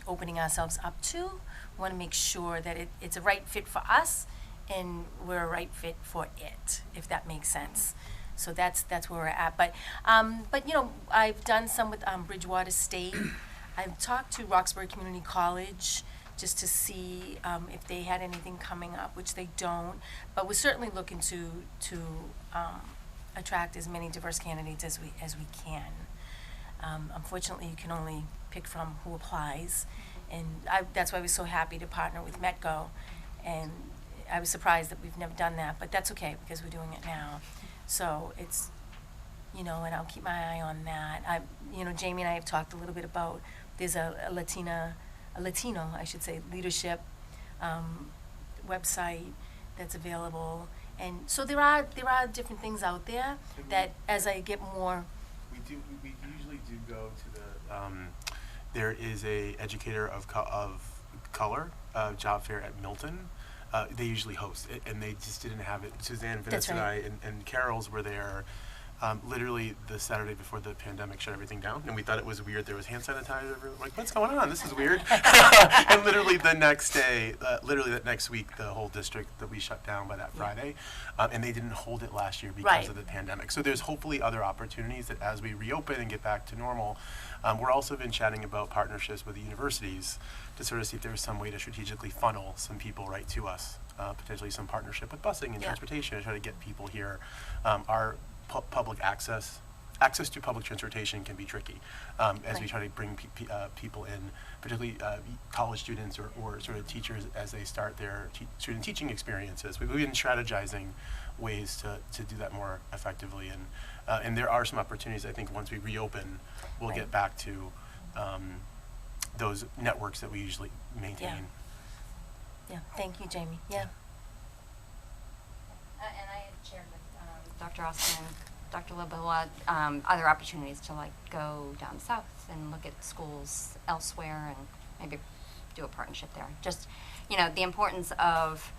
opening ourselves up to. We want to make sure that it's a right fit for us and we're a right fit for it, if that makes sense. So that's where we're at. But I've done some with Bridgewater State. I've talked to Roxbury Community College just to see if they had anything coming up, which they don't. But we're certainly looking to attract as many diverse candidates as we can. Unfortunately, you can only pick from who applies, and that's why I was so happy to partner with Metco. And I was surprised that we've never done that, but that's okay because we're doing it now. So it's, and I'll keep my eye on that. Jamie and I have talked a little bit about, there's a Latino, I should say, leadership website that's available. And so there are different things out there that as I get more. We usually do go to the, there is a educator of color job fair at Milton. They usually host it, and they just didn't have it. Suzanne, Vanessa, right. and I, and Carol's were there literally the Saturday before the pandemic shut everything down, and we thought it was weird. There was hand sanitizer. We were like, what's going on? This is weird. And literally the next day, literally that next week, the whole district that we shut down by that Friday, and they didn't hold it last year because of the pandemic. So there's hopefully other opportunities that as we reopen and get back to normal. We're also been chatting about partnerships with the universities to sort of see if there's some way to strategically funnel some people right to us, potentially some partnership with busing and transportation to try to get people here. Our public access to public transportation can be tricky as we try to bring people in, particularly college students or sort of teachers as they start their student teaching experiences. We've been strategizing ways to do that more effectively, and there are some opportunities. I think once we reopen, we'll get back to those networks that we usually maintain. Yeah, thank you, Jamie. Yeah. And I had shared with Dr. Austin and Dr. Laboa other opportunities to go down south and look at schools elsewhere and maybe do a partnership there. Just, the importance of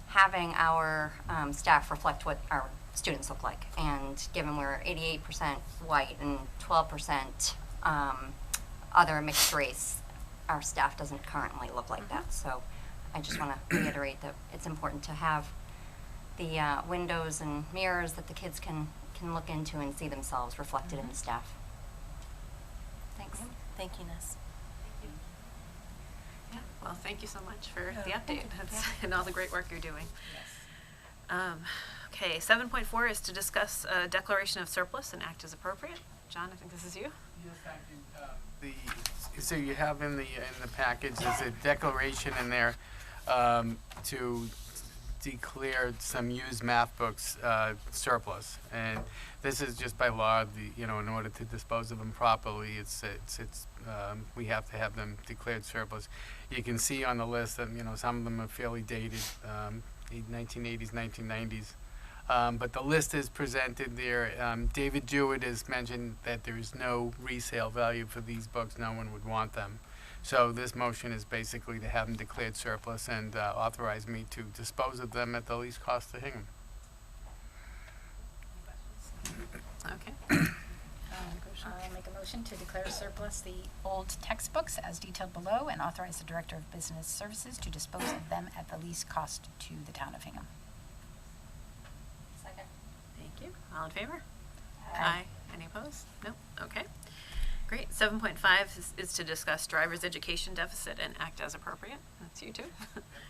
having our staff reflect what our students look like. And given we're 88% white and 12% other mixed race, our staff doesn't currently look like that. So I just want to reiterate that it's important to have the windows and mirrors that the kids can look into and see themselves reflected in the staff. Thanks. Thank you, Ness. Yeah, well, thank you so much for the update and all the great work you're doing. Okay, 7.4 is to discuss a declaration of surplus and act as appropriate. John, I think this is you. Yes, thank you. So you have in the package, there's a declaration in there to declare some used math books surplus, and this is just by law. In order to dispose of them properly, we have to have them declared surplus. You can see on the list that some of them are fairly dated, 1980s, 1990s. But the list is presented there. David Jewett has mentioned that there is no resale value for these books. No one would want them. So this motion is basically to have them declared surplus and authorize me to dispose of them at the least cost to Hingham. Okay. I'll make a motion to declare surplus the old textbooks as detailed below and authorize the Director of Business Services to dispose of them at the least cost to the town of Hingham. Second. Thank you. All in favor? Aye. Any opposed? No? Okay. Great. 7.5 is to discuss driver's education deficit and act as appropriate. That's you too.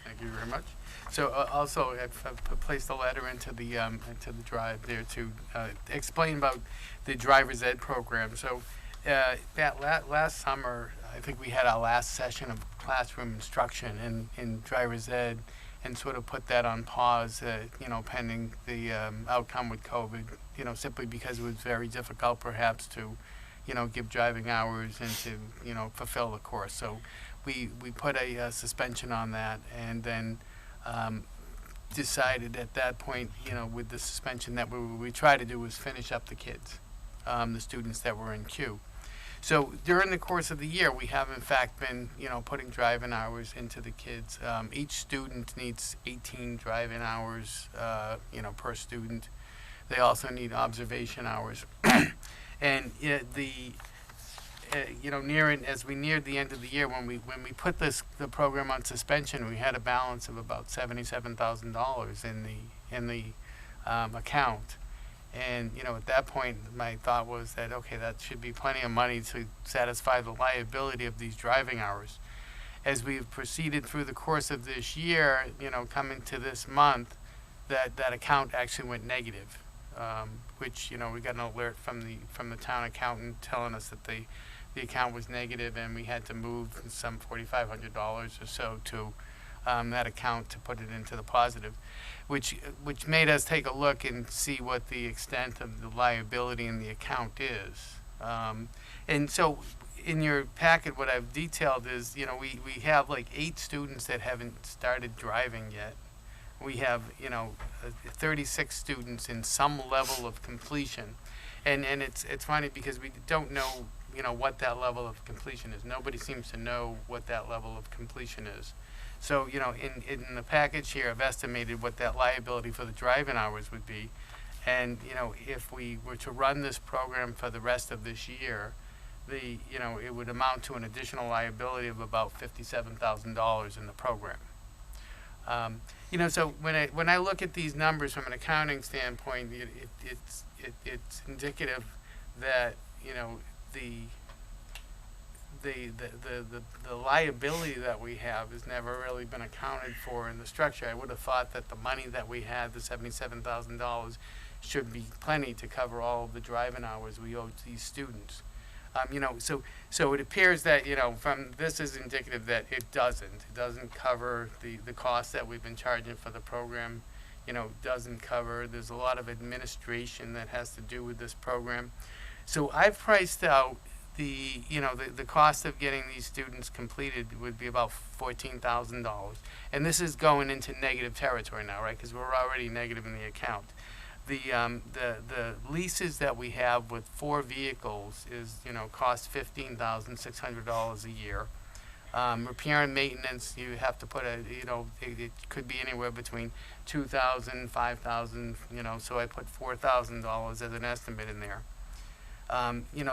Thank you very much. So also, I've placed a letter into the drive there to explain about the driver's ed program. So that last summer, I think we had our last session of classroom instruction in driver's ed, and sort of put that on pause, pending the outcome with COVID. Simply because it was very difficult, perhaps, to give driving hours and to fulfill the course. So we put a suspension on that, and then decided at that point, with the suspension, that we try to do was finish up the kids, the students that were in queue. So during the course of the year, we have in fact been, putting driving hours into the kids. Each student needs 18 driving hours, per student. They also need observation hours. And as we neared the end of the year, when we put the program on suspension, we had a balance of about $77,000 in the account. And at that point, my thought was that that should be plenty of money to satisfy the liability of these driving hours. As we've proceeded through the course of this year, coming to this month, that account actually went negative, which we got an alert from the town accountant telling us that the account was negative, and we had to move some $4,500 or so to that account to put it into the positive, which made us take a look and see what the extent of the liability in the account is. And so in your packet, what I've detailed is, we have like 8 students that haven't started driving yet. We have, 36 students in some level of completion. And it's funny because we don't know, what that level of completion is. Nobody seems to know what that level of completion is. So, in the package here, I've estimated what that liability for the driving hours would be. And, if we were to run this program for the rest of this year, it would amount to an additional liability of about $57,000 in the program. So when I look at these numbers from an accounting standpoint, it's indicative that, the liability that we have has never really been accounted for in the structure. I would have thought that the money that we had, the $77,000, should be plenty to cover all of the driving hours we owe to these students. So it appears that, from this is indicative that it doesn't cover the cost that we've been charging for the program. Doesn't cover, there's a lot of administration that has to do with this program. So I've priced out the cost of getting these students completed would be about $14,000. And this is going into negative territory now, right? Because we're already negative in the account. The leases that we have with 4 vehicles is, cost $15,600 a year. Repair and maintenance, you have to put it could be anywhere between $2,000, $5,000, so I put $4,000 as an estimate in there.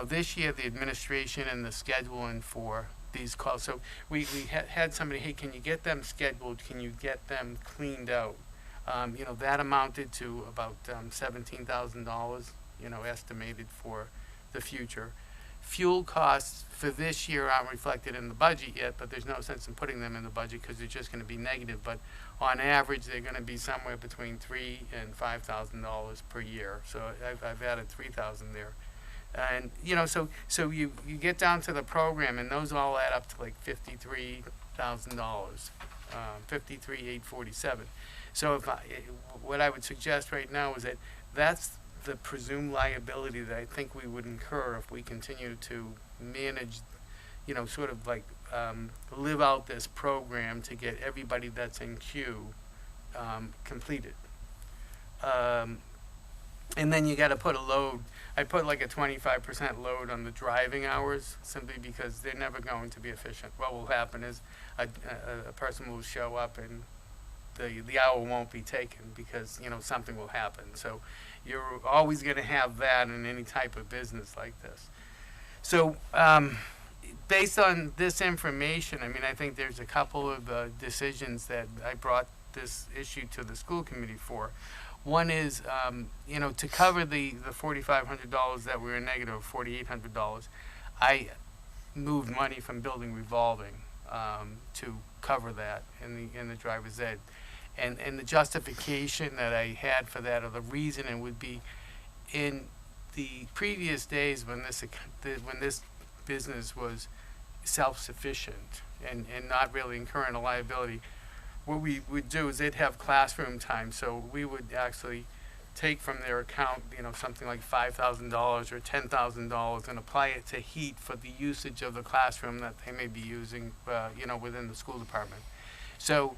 This year, the administration and the scheduling for these calls, so we had somebody, hey, can you get them scheduled? Can you get them cleaned out? That amounted to about $17,000, estimated for the future. Fuel costs for this year aren't reflected in the budget yet, but there's no sense in putting them in the budget because they're just going to be negative. But on average, they're going to be somewhere between $3,000 and $5,000 per year. So I've added $3,000 there. And, so you get down to the program, and those all add up to like $53,000, $53,847. So what I would suggest right now is that that's the presumed liability that I think we would incur if we continue to manage, sort of like live out this program to get everybody that's in queue completed. And then you gotta put a load, I put like a 25% load on the driving hours, simply because they're never going to be efficient. What will happen is a person will show up and the hour won't be taken because, you know, something will happen. So you're always gonna have that in any type of business like this. So, based on this information, I mean, I think there's a couple of decisions that I brought this issue to the school committee for. One is, you know, to cover the $4,500 that we were negative, $4,800, I moved money from building revolving to cover that in the driver's ed. And the justification that I had for that, or the reasoning, would be in the previous days when this business was self-sufficient and not really incurring a liability, what we would do is they'd have classroom time, so we would actually take from their account, you know, something like $5,000 or $10,000 and apply it to heat for the usage of the classroom that they may be using, you know, within the school department. So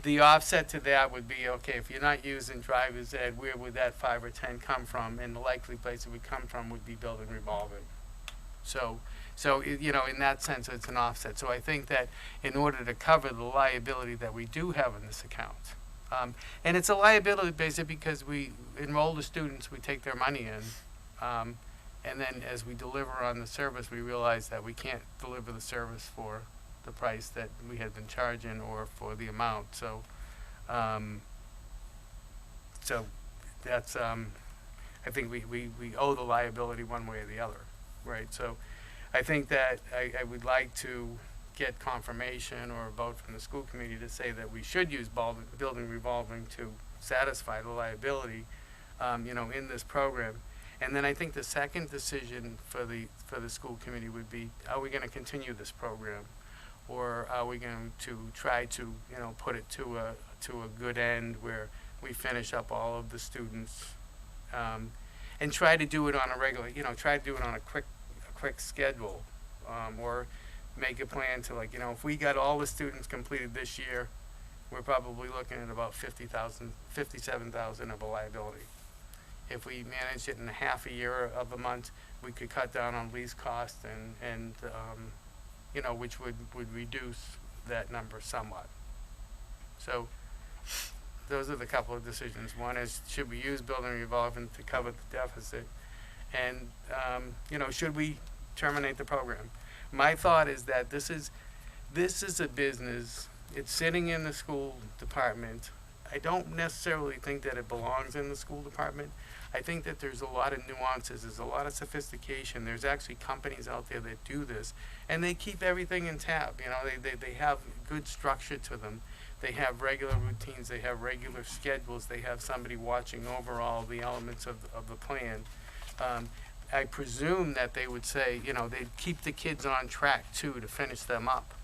the offset to that would be, okay, if you're not using driver's ed, where would that 5 or 10 come from? And the likely place it would come from would be building revolving. So you know, in that sense, it's an offset. So I think that in order to cover the liability that we do have in this account, and it's a liability basically because we enroll the students, we take their money in, and then as we deliver on the service, we realize that we can't deliver the service for the price that we had been charging or for the amount. So, so that's, I think we owe the liability one way or the other, right? So I think that I would like to get confirmation or a vote from the school committee to say that we should use building revolving to satisfy the liability, you know, in this program. And then I think the second decision for the school committee would be, are we going to continue this program, or are we going to try to, you know, put it to a good end where we finish up all of the students, and try to do it on a regular, you know, try to do it on a quick schedule, or make a plan to, like, you know, if we got all the students completed this year, we're probably looking at about 57,000 of a liability. If we manage it in half a year of a month, we could cut down on lease cost and you know, which would reduce that number somewhat. So those are the couple of decisions. One is, should we use building revolving to cover the deficit? And, you know, should we terminate the program? My thought is that this is a business. It's sitting in the school department. I don't necessarily think that it belongs in the school department. I think that there's a lot of nuances. There's a lot of sophistication. There's actually companies out there that do this, and they keep everything in tab. You know, they have good structure to them. They have regular routines. They have regular schedules. They have somebody watching over all the elements of the plan. I presume that they would say, you know, they'd keep the kids on track too to finish them up.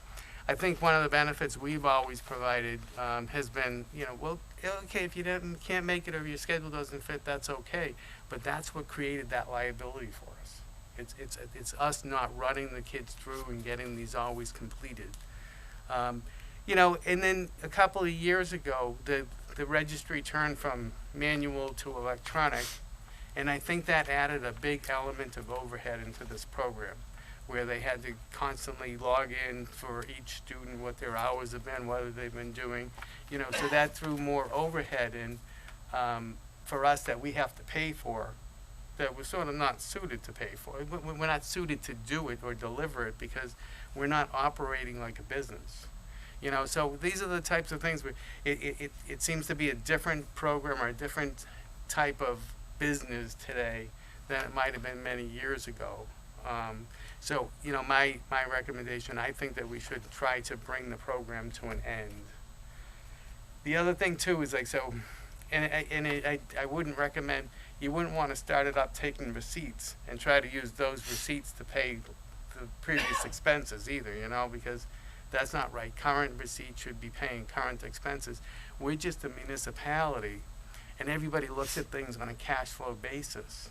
I think one of the benefits we've always provided has been, you know, well, okay, if you can't make it or your schedule doesn't fit, that's okay. But that's what created that liability for us. It's us not running the kids through and getting these always completed. You know, and then a couple of years ago, the registry turned from manual to electronic. And I think that added a big element of overhead into this program, where they had to constantly log in for each student, what their hours have been, what they've been doing, you know, so that threw more overhead in for us that we have to pay for, that we're sort of not suited to pay for. We're not suited to do it or deliver it because we're not operating like a business. You know, so these are the types of things where it seems to be a different program or a different type of business today than it might have been many years ago. So, you know, my recommendation, I think that we should try to bring the program to an end. The other thing too is, like, so, I wouldn't recommend, you wouldn't want to start it up taking receipts and try to use those receipts to pay the previous expenses either, you know, because that's not right. Current receipts should be paying current expenses. We're just a municipality, and everybody looks at things on a cash flow basis,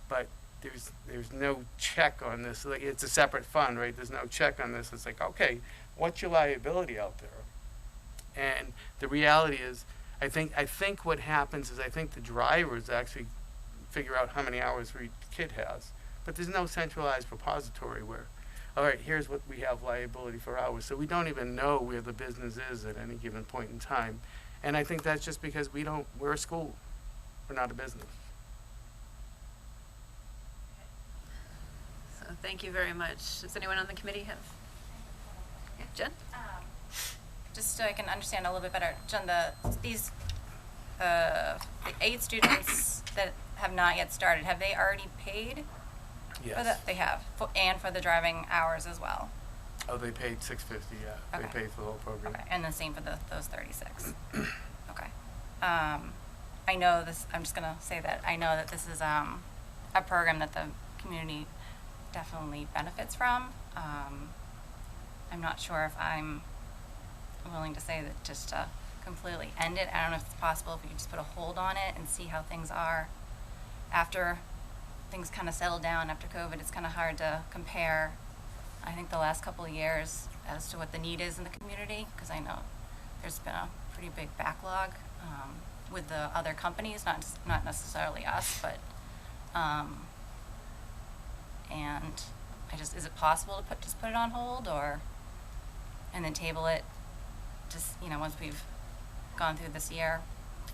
but there's no check on this. Like, it's a separate fund, right? There's no check on this. It's like, okay, what's your liability out there? And the reality is, I think what happens is, I think the drivers actually figure out how many hours each kid has. But there's no centralized repository where, all right, here's what we have liability for hours. So we don't even know where the business is at any given point in time. And I think that's just because we're a school. We're not a business. So thank you very much. Does anyone on the committee have? Yeah, Jen? Just so I can understand a little bit better, Jen, the 8 students that have not yet started, have they already paid? Yes. They have, and for the driving hours as well? Oh, they paid $650, yeah. Okay. They paid for the whole program. Okay, and the same for those 36? Okay. I know this, I'm just gonna say that, I know that this is a program that the community definitely benefits from. I'm not sure if I'm willing to say that just to completely end it. I don't know if it's possible if we could just put a hold on it and see how things are after things kind of settle down after COVID. It's kind of hard to compare, I think, the last couple of years as to what the need is in the community, because I know there's been a pretty big backlog with the other companies, not necessarily us, but and is it possible to just put it on hold, or and then table it just, once we've gone through this year,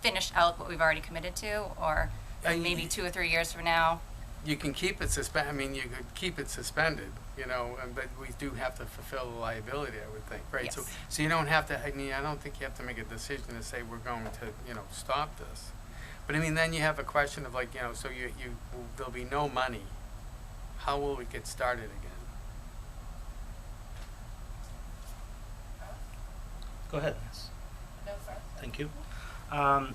finish out what we've already committed to, or maybe 2 or 3 years from now? You can keep it you could keep it suspended, but we do have to fulfill the liability, I would think, right? Yes. So you don't have to, I don't think you have to make a decision to say we're going to, stop this. But then you have a question of so there'll be no money. How will we get started again? Go ahead, Miss. Thank you. I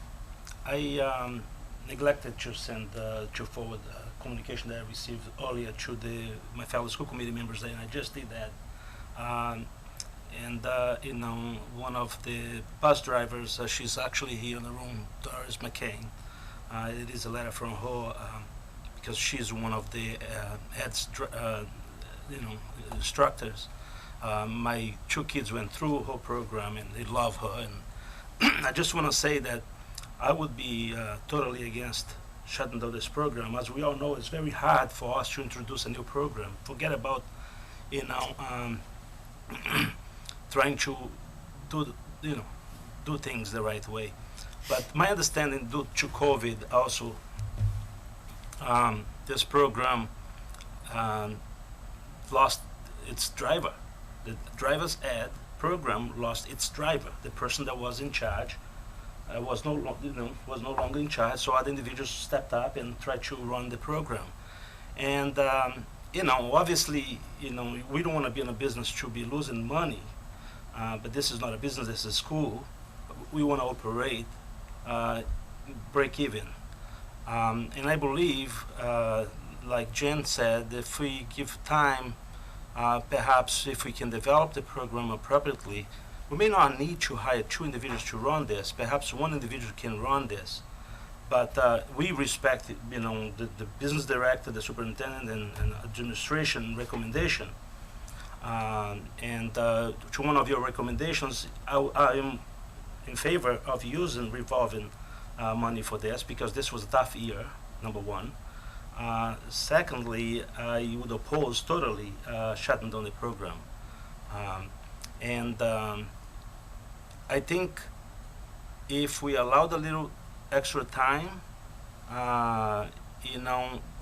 neglected to send to forward communication that I received earlier to my fellow school committee members, and I just did that. One of the bus drivers, she's actually here in the room, Doris McCain. It is a letter from her because she's one of the instructors. My 2 kids went through her program and they love her, and I just want to say that I would be totally against shutting down this program. As we all know, it's very hard for us to introduce a new program. Forget about, trying to do things the right way. But my understanding, due to COVID, also, this program lost its driver. The driver's ed program lost its driver. The person that was in charge was no longer in charge, so other individuals stepped up and tried to run the program. And obviously, we don't want to be in a business to be losing money, but this is not a business, this is a school. We want to operate, break even. And I believe, like Jen said, if we give time, perhaps if we can develop the program appropriately, we may not need to hire 2 individuals to run this. Perhaps 1 individual can run this. But we respect, the business director, the superintendent, and administration recommendation. To one of your recommendations, I am in favor of using revolving money for this, because this was a tough year, number 1. Secondly, I would oppose totally shutting down the program. I think if we allowed a little extra time,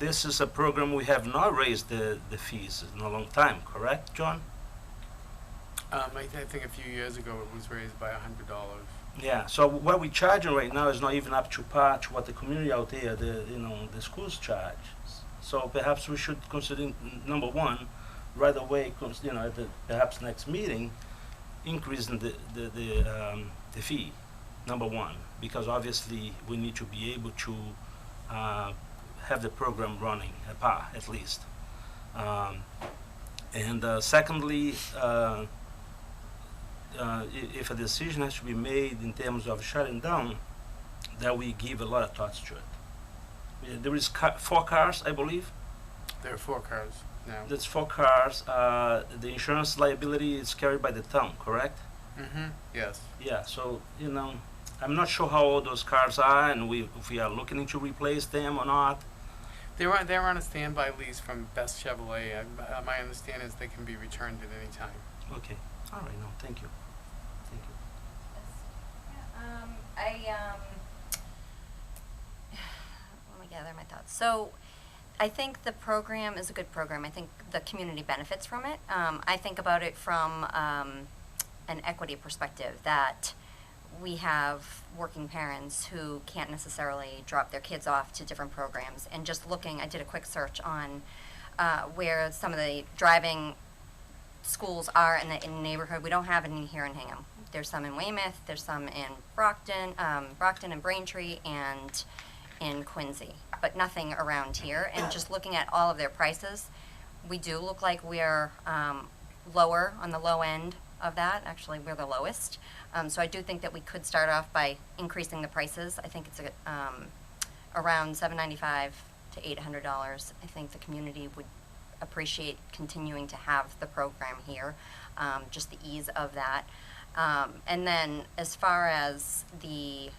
this is a program we have not raised the fees in a long time, correct, John? I think a few years ago it was raised by $100. Yeah, so what we're charging right now is not even up to par to what the community out there, the schools charge. So perhaps we should consider, number 1, right away, at the perhaps next meeting, increasing the fee, number 1, because obviously we need to be able to have the program running at par, at least. Secondly, if a decision has to be made in terms of shutting down, that we give a lot of thoughts to it. There is 4 cars, I believe. There are 4 cars now. That's 4 cars. The insurance liability is carried by the town, correct? Mm-hmm. Yes. Yeah, so, I'm not sure how old those cars are and if we are looking to replace them or not. They're on a standby lease from Best Chevrolet. My understanding is they can be returned at any time. Okay, all right, no, thank you. Thank you. Let me gather my thoughts. So, I think the program is a good program. I think the community benefits from it. I think about it from an equity perspective, that we have working parents who can't necessarily drop their kids off to different programs. And just looking, I did a quick search on where some of the driving schools are in the neighborhood. We don't have any here in Hingham. There's some in Weymouth, there's some in Brockton and Braintree, and in Quincy, but nothing around here. And just looking at all of their prices, we do look like we're lower on the low end of that. Actually, we're the lowest. So I do think that we could start off by increasing the prices. I think it's around $795 to $800. I think the community would appreciate continuing to have the program here, just the ease of that. And then as far as the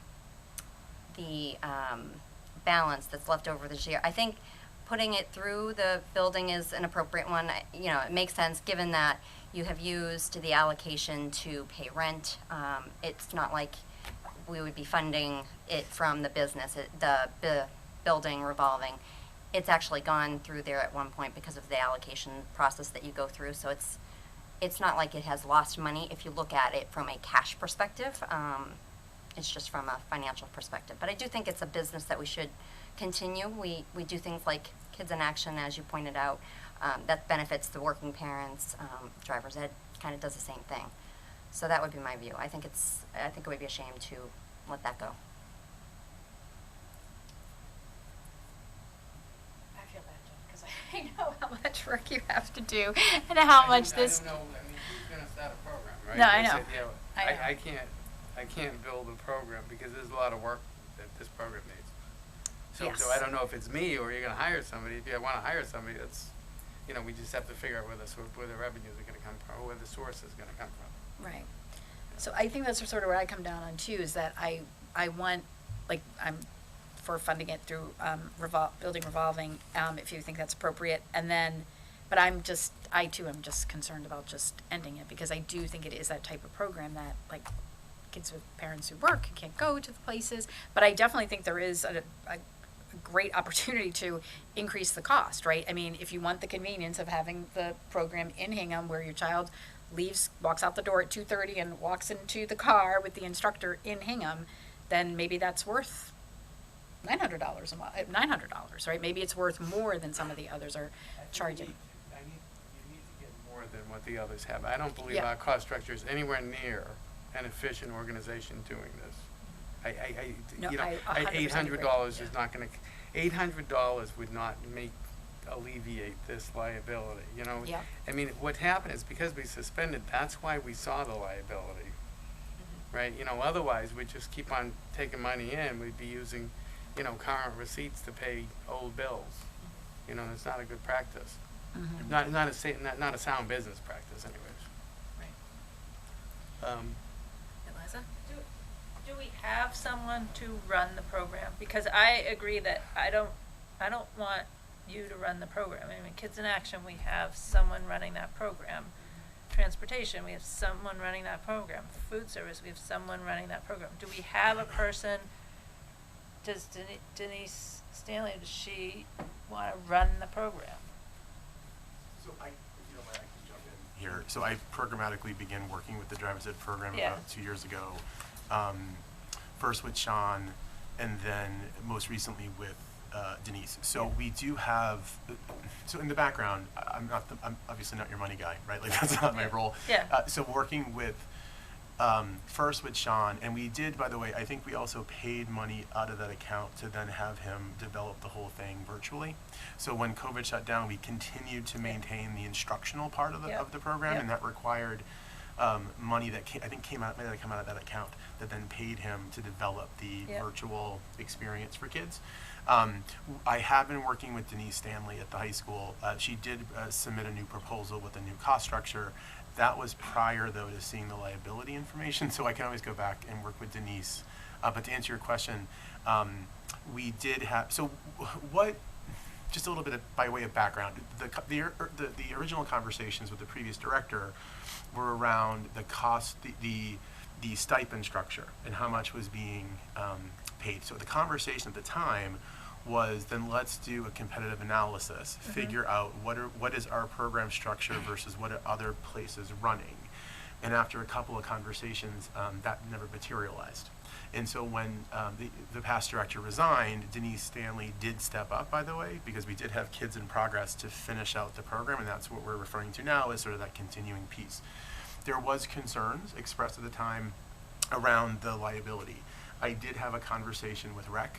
balance that's left over this year, I think putting it through the building is an appropriate one. You know, it makes sense given that you have used the allocation to pay rent. It's not like we would be funding it from the business, the building revolving. It's actually gone through there at one point because of the allocation process that you go through. So it's not like it has lost money if you look at it from a cash perspective. It's just from a financial perspective. But I do think it's a business that we should continue. We do things like Kids in Action, as you pointed out, that benefits the working parents. Driver's Ed kind of does the same thing. So that would be my view. I think it would be a shame to let that go. I feel bad, Jen, because I know how much work you have to do and how much this. I don't know, I mean, who's gonna start a program, right? No, I They know. said, yeah, I know. I can't build a program because there's a lot of work that this program needs. So Yes. I don't know if it's me or you're gonna hire somebody. If you wanna hire somebody, that's, you know, we just have to figure out where the revenues are gonna come from, or where the source is gonna come from. Right. So I think that's sort of where I come down on too, is that I want, like, I'm for funding it through building revolving, if you think that's appropriate, and then, but I too am just concerned about just ending it, because I do think it is that type of program that, like, kids with parents who work can't go to the places, but I definitely think there is a great opportunity to increase the cost, right? I mean, if you want the convenience of having the program in Hingham where your child walks out the door at 2:30 and walks into the car with the instructor in Hingham, then maybe that's worth $900 a month, $900, right? Maybe it's worth more than some of the others are charging. You need to get more than what the others have. I don't believe Yeah. our cost structure is anywhere near an efficient organization doing this. No, You know, I 100% $800 agree. is not gonna, $800 would not alleviate this liability, you know? Yeah. I mean, what happened is because we suspended, that's why we saw the liability, right? You know, otherwise, we'd just keep on taking money in, we'd be using, you know, current receipts to pay old bills. You know, it's not a good practice. Mhm. Not a sound business practice anyways. Eliza? Do we have someone to run the program? Because I agree that I don't want you to run the program. I mean, Kids in Action, we have someone running that program. Transportation, we have someone running that program. Food service, we have someone running that program. Do we have a person? Does Denise Stanley, does she want to run the program? So if you don't mind, I can jump in here. So I programmatically began working with the driver's ed program Yeah. about 2 years ago. First with Sean, and then most recently with Denise. So we do have. So in the background, I'm obviously not your money guy, right? Like that's not my role. Yeah. So working with. First with Sean, and we did, by the way, I think we also paid money out of that account to then have him develop the whole thing virtually. So when COVID shut down, we continued to maintain the instructional part of the program, and that required money that came out of that account that then paid him to develop the virtual experience for kids. I have been working with Denise Stanley at the high school. She did submit a new proposal with a new cost structure. That was prior, though, to seeing the liability information, so I can always go back and work with Denise. But to answer your question, we did have, so what, just a little bit by way of background. The original conversations with the previous director were around the cost, the stipend structure and how much was being paid. So the conversation at the time was, then let's do a competitive analysis, figure out what is our program structure versus what are other places running. And after a couple of conversations, that never materialized. And so when the past director resigned, Denise Stanley did step up, by the way, because we did have Kids in Progress to finish out the program, and that's what we're referring to now as sort of that continuing piece. There was concerns expressed at the time around the liability. I did have a conversation with Rec,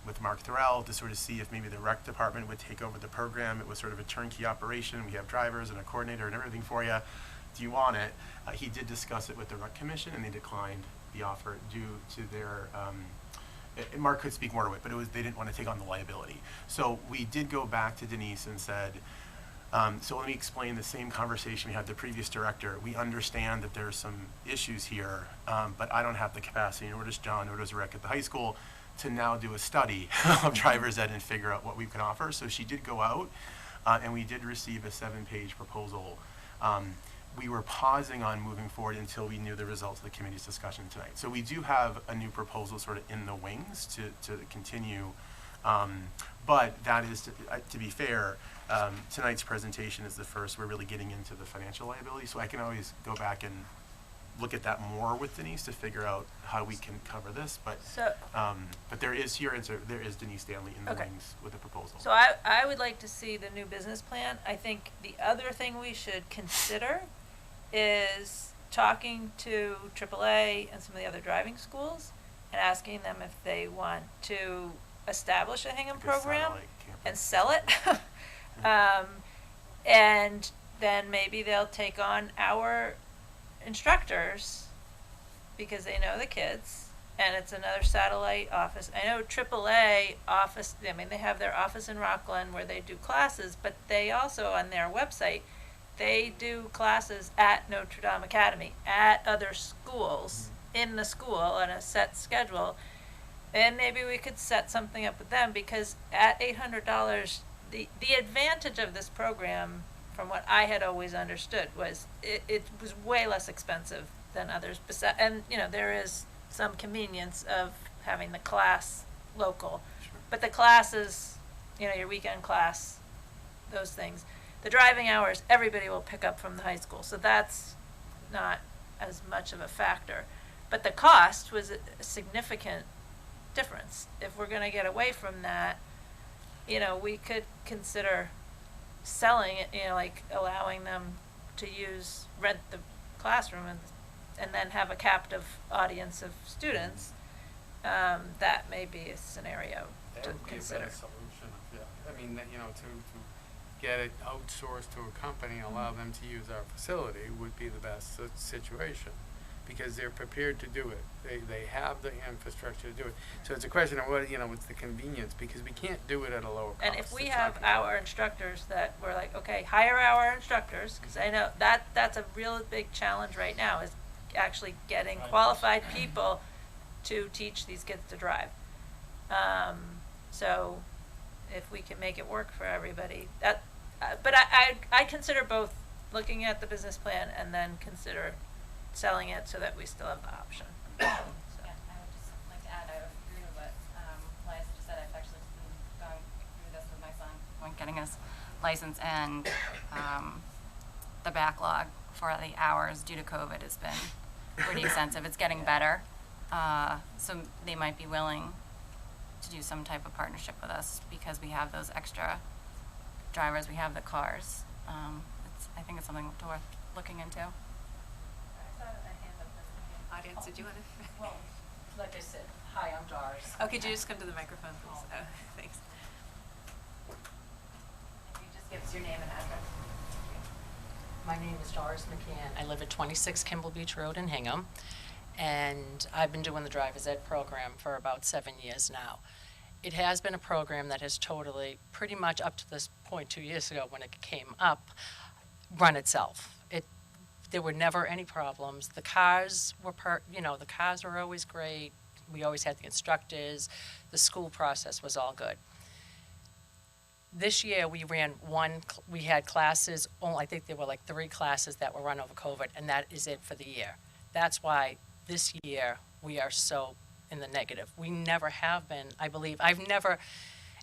with Mark Thorell, to sort of see if maybe the Rec department would take over the program. It was sort of a turnkey operation. We have drivers and a coordinator and everything for you. Do you want it? He did discuss it with the Rec Commission, and they declined the offer due to their, and Mark could speak more to it, but they didn't want to take on the liability. So we did go back to Denise and said, so let me explain the same conversation we had with the previous director. We understand that there's some issues here, but I don't have the capacity, nor does John, nor does Rick at the high school, to now do a study of driver's ed and figure out what we can offer. So she did go out, and we did receive a 7-page proposal. We were pausing on moving forward until we knew the results of the committee's discussion tonight. So we do have a new proposal sort of in the wings to continue, but that is, to be fair, tonight's presentation is the first. We're really getting into the financial liability, so I can always go back and look at that more with Denise to figure out how we can cover this. But but there is there is Denise Stanley in the wings with a proposal. So I would like to see the new business plan. I think the other thing we should consider is talking to AAA and some of the other driving schools and asking them if they want to establish a Hingham program and sell it. And then maybe they'll take on our instructors because they know the kids, and it's another satellite office. I know AAA office, I mean, they have their office in Rockland where they do classes, but they also, on their website, they do classes at Notre Dame Academy, at other schools, in the school on a set schedule. And maybe we could set something up with them, because at $800, the advantage of this program, from what I had always understood, was it was way less expensive than others. And, you know, there is some convenience of having the class local. Sure. But the classes, you know, your weekend class, those things. The driving hours, everybody will pick up from the high school. So that's not as much of a factor. But the cost was a significant difference. If we're going to get away from that, you know, we could consider selling it, you know, like allowing them to rent the classroom and then have a captive audience of students. That may be a scenario That to would be a consider. better solution. Yeah. I mean, you know, to get it outsourced to a company, allow them to use our facility would be the best situation, because they're prepared to do it. They have the infrastructure to do it. So it's a question of what, you know, what's the convenience, because we can't do it at a lower cost. And if we It's have not gonna our instructors that we're like, okay, hire our instructors, because I know that's a real big challenge right now, is actually getting qualified people to teach these kids to drive. So if we can make it work for everybody, but I consider both looking at the business plan and then consider selling it so that we still have the option. Yeah, I would just like to add, I agree with what Liza just said. I've actually been going through this with my son when getting his license, and the backlog for the hours due to COVID has been pretty extensive. It's getting better, so they might be willing to do some type of partnership with us because we have those extra drivers, we have the cars. I think it's something worth looking into. Audience, did you want to? Well, like I said, hi, I'm Doris. Oh, could you just come to the microphone, please? Oh, thanks. If you just give us your name and address. My name is Doris McCann. I live at 26 Kimball Beach Road in Hingham, and I've been doing the driver's ed program for about 7 years now. It has been a program that has totally, pretty much up to this point 2 years ago when it came up, run itself. There were never any problems. The cars were the cars were always great. We always had the instructors. The school process was all good. This year, we we had classes, I think there were like 3 classes that were run over COVID, and that is it for the year. That's why this year, we are so in the negative. We never have been, I believe. I've never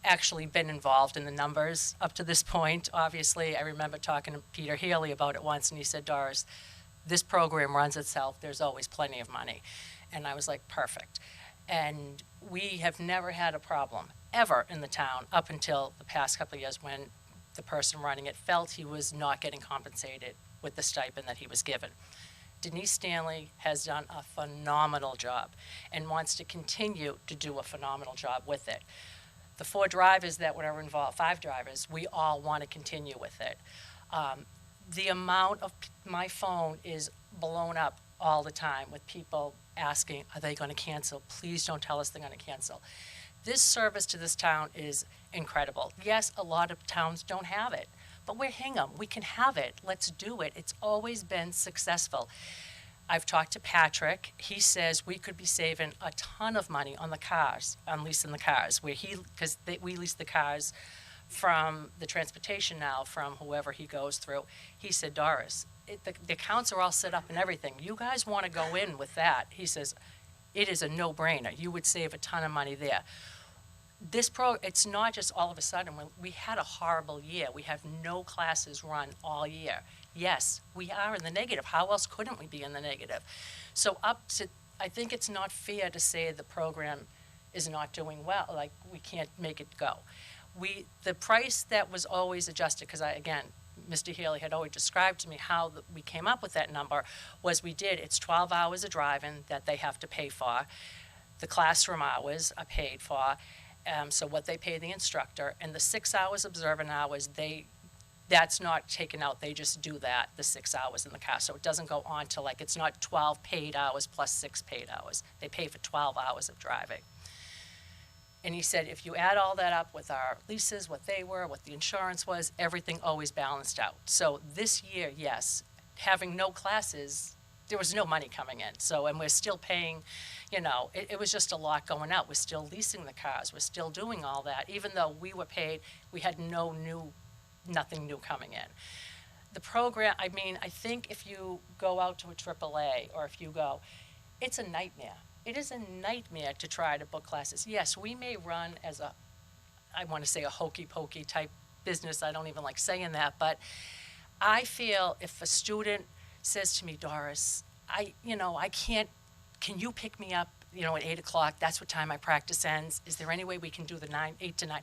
actually been involved in the numbers up to this point. Obviously, I remember talking to Peter Healy about it once, and he said, Doris, this program runs itself. There's always plenty of money. And I was like, perfect. And we have never had a problem, ever, in the town up until the past couple of years when the person running it felt he was not getting compensated with the stipend that he was given. Denise Stanley has done a phenomenal job and wants to continue to do a phenomenal job with it. The 4 drivers that were involved, 5 drivers, we all want to continue with it. The amount of my phone is blown up all the time with people asking, are they going to cancel? Please don't tell us they're going to cancel. This service to this town is incredible. Yes, a lot of towns don't have it, but we're Hingham. We can have it. Let's do it. It's always been successful. I've talked to Patrick. He says we could be saving a ton of money on the cars, on leasing the cars, because we lease the cars from the transportation now, from whoever he goes through. He said, Doris, the accounts are all set up and everything. You guys want to go in with that? He says, it is a no-brainer. You would save a ton of money there. It's not just all of a sudden. We had a horrible year. We have no classes run all year. Yes, we are in the negative. How else couldn't we be in the negative? So I think it's not fair to say the program is not doing well, like we can't make it go. The price that was always adjusted, because again, Mr. Healy had always described to me how we came up with that number, was it's 12 hours of driving that they have to pay for. The classroom hours are paid for, so what they pay the instructor, and the 6 hours observant hours, that's not taken out. They just do that, the 6 hours in the car. So it doesn't go on to it's not 12 paid hours plus 6 paid hours. They pay for 12 hours of driving. And he said, if you add all that up with our leases, what they were, what the insurance was, everything always balanced out. So this year, yes, having no classes, there was no money coming in. So, and we're still paying, it was just a lot going out. We're still leasing the cars. We're still doing all that. Even though we were paid, we had nothing new coming in. The program, I think if you go out to a AAA or if you go, it's a nightmare. It is a nightmare to try to book classes. Yes, we may run as I want to say a hokey-pokey type business. I don't even like saying that, but I feel if a student says to me, Doris, I can't, can you pick me up, at 8 o'clock? That's what time my practice ends. Is there any way we can do the 8 to 9?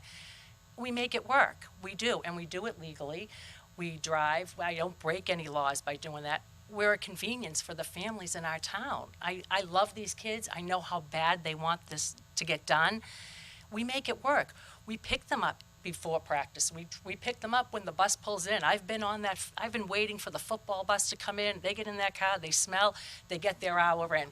We make it work. We do, and we do it legally. We drive. I don't break any laws by doing that. We're a convenience for the families in our town. I love these kids. I know how bad they want this to get done. We make it work. We pick them up before practice. We pick them up when the bus pulls in. I've been waiting for the football bus to come in. They get in that car, they smell, they get their hour in.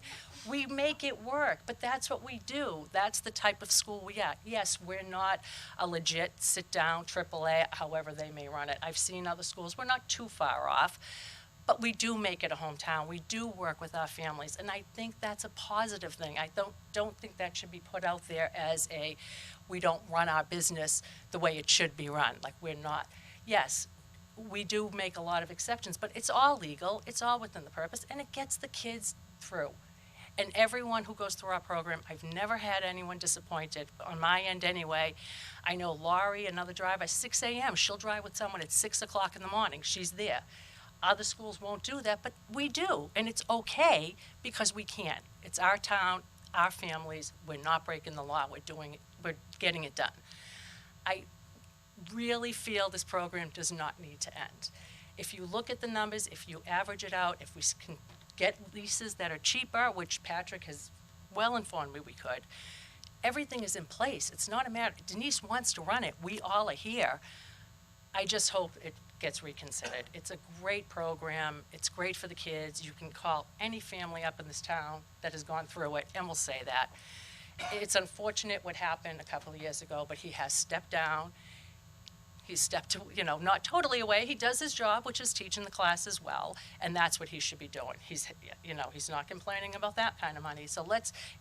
We make it work, but that's what we do. That's the type of school we are. Yes, we're not a legit sit-down AAA, however they may run it. I've seen other schools. We're not too far off. But we do make it a hometown. We do work with our families, and I think that's a positive thing. I don't think that should be put out there as we don't run our business the way it should be run. Like we're not. Yes, we do make a lot of exceptions, but it's all legal. It's all within the purpose, and it gets the kids through. And everyone who goes through our program, I've never had anyone disappointed, on my end anyway. I know Laurie, another driver, 6 a.m. She'll drive with someone at 6 o'clock in the morning. She's there. Other schools won't do that, but we do, and it's okay because we can. It's our town, our families. We're not breaking the law. We're doing it. We're getting it done. I really feel this program does not need to end. If you look at the numbers, if you average it out, if we can get leases that are cheaper, which Patrick has well informed me we could, everything is in place. It's not a matter. Denise wants to run it. We all are here. I just hope it gets reconsidered. It's a great program. It's great for the kids. You can call any family up in this town that has gone through it, and we'll say that. It's unfortunate what happened a couple of years ago, but he has stepped down. He's stepped, not totally away. He does his job, which is teaching the class as well, and that's what he should be doing. He's not complaining about that kind of money. So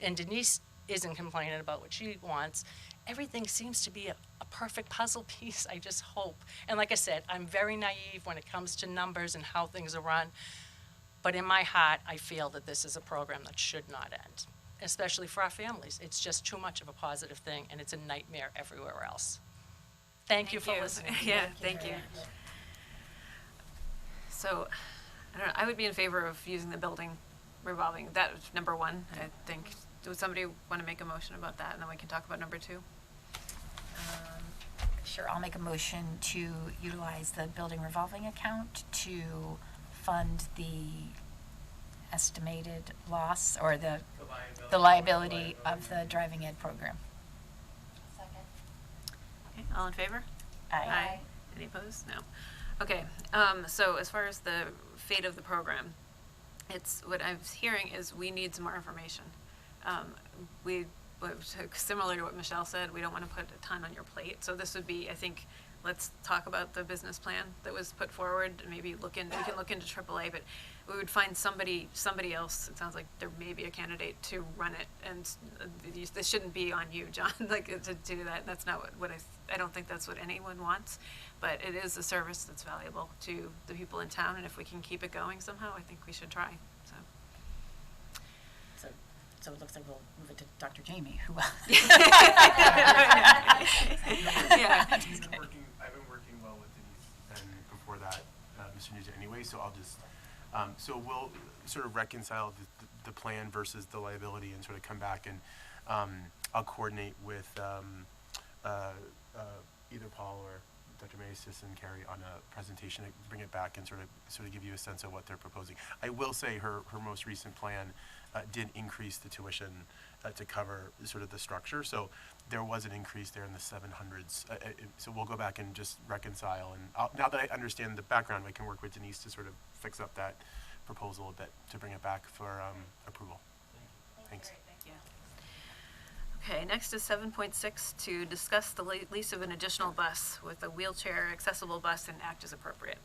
and Denise isn't complaining about what she wants. Everything seems to be a perfect puzzle piece, I just hope. And like I said, I'm very naive when it comes to numbers and how things are run. But in my heart, I feel that this is a program that should not end, especially for our families. It's just too much of a positive thing, and it's a nightmare everywhere else. Thank you for listening. Yeah, thank you. So, I don't know, I would be in favor of using the building revolving, that was number one, I think. Does somebody want to make a motion about that, and then we can talk about number two? Sure, I'll make a motion to utilize the building revolving account to fund the estimated loss or the liability of the driving ed program. Second. Okay, all in favor? Aye. Any opposed? No. Okay, so as far as the fate of the program, it's, what I'm hearing is we need some more information. Similar to what Michelle said, we don't want to put a ton on your plate, so this would be, I think, let's talk about the business plan that was put forward, and maybe we can look into AAA, but we would find somebody else, it sounds like there may be a candidate to run it, and this shouldn't be on you, John, like, to do that. That's not what I don't think that's what anyone wants, but it is a service that's valuable to the people in town, and if we can keep it going somehow, I think we should try, so. So it looks like we'll move it to Dr. Jamie, who Yeah. I've been working well with Denise and before that, Mr. Nugent anyway, so I'll just, so we'll sort of reconcile the plan versus the liability and sort of come back and I'll coordinate with either Paul or Dr. Masis and Carrie on a presentation to bring it back and sort of give you a sense of what they're proposing. I will say her most recent plan did increase the tuition to cover sort of the structure. So there was an increase there in the 700s. So we'll go back and just reconcile. And now that I understand the background, I can work with Denise to sort of fix up that proposal a bit to bring it back for approval. Thanks. Okay, next is 7.6, to discuss the lease of an additional bus with a wheelchair accessible bus and act as appropriate.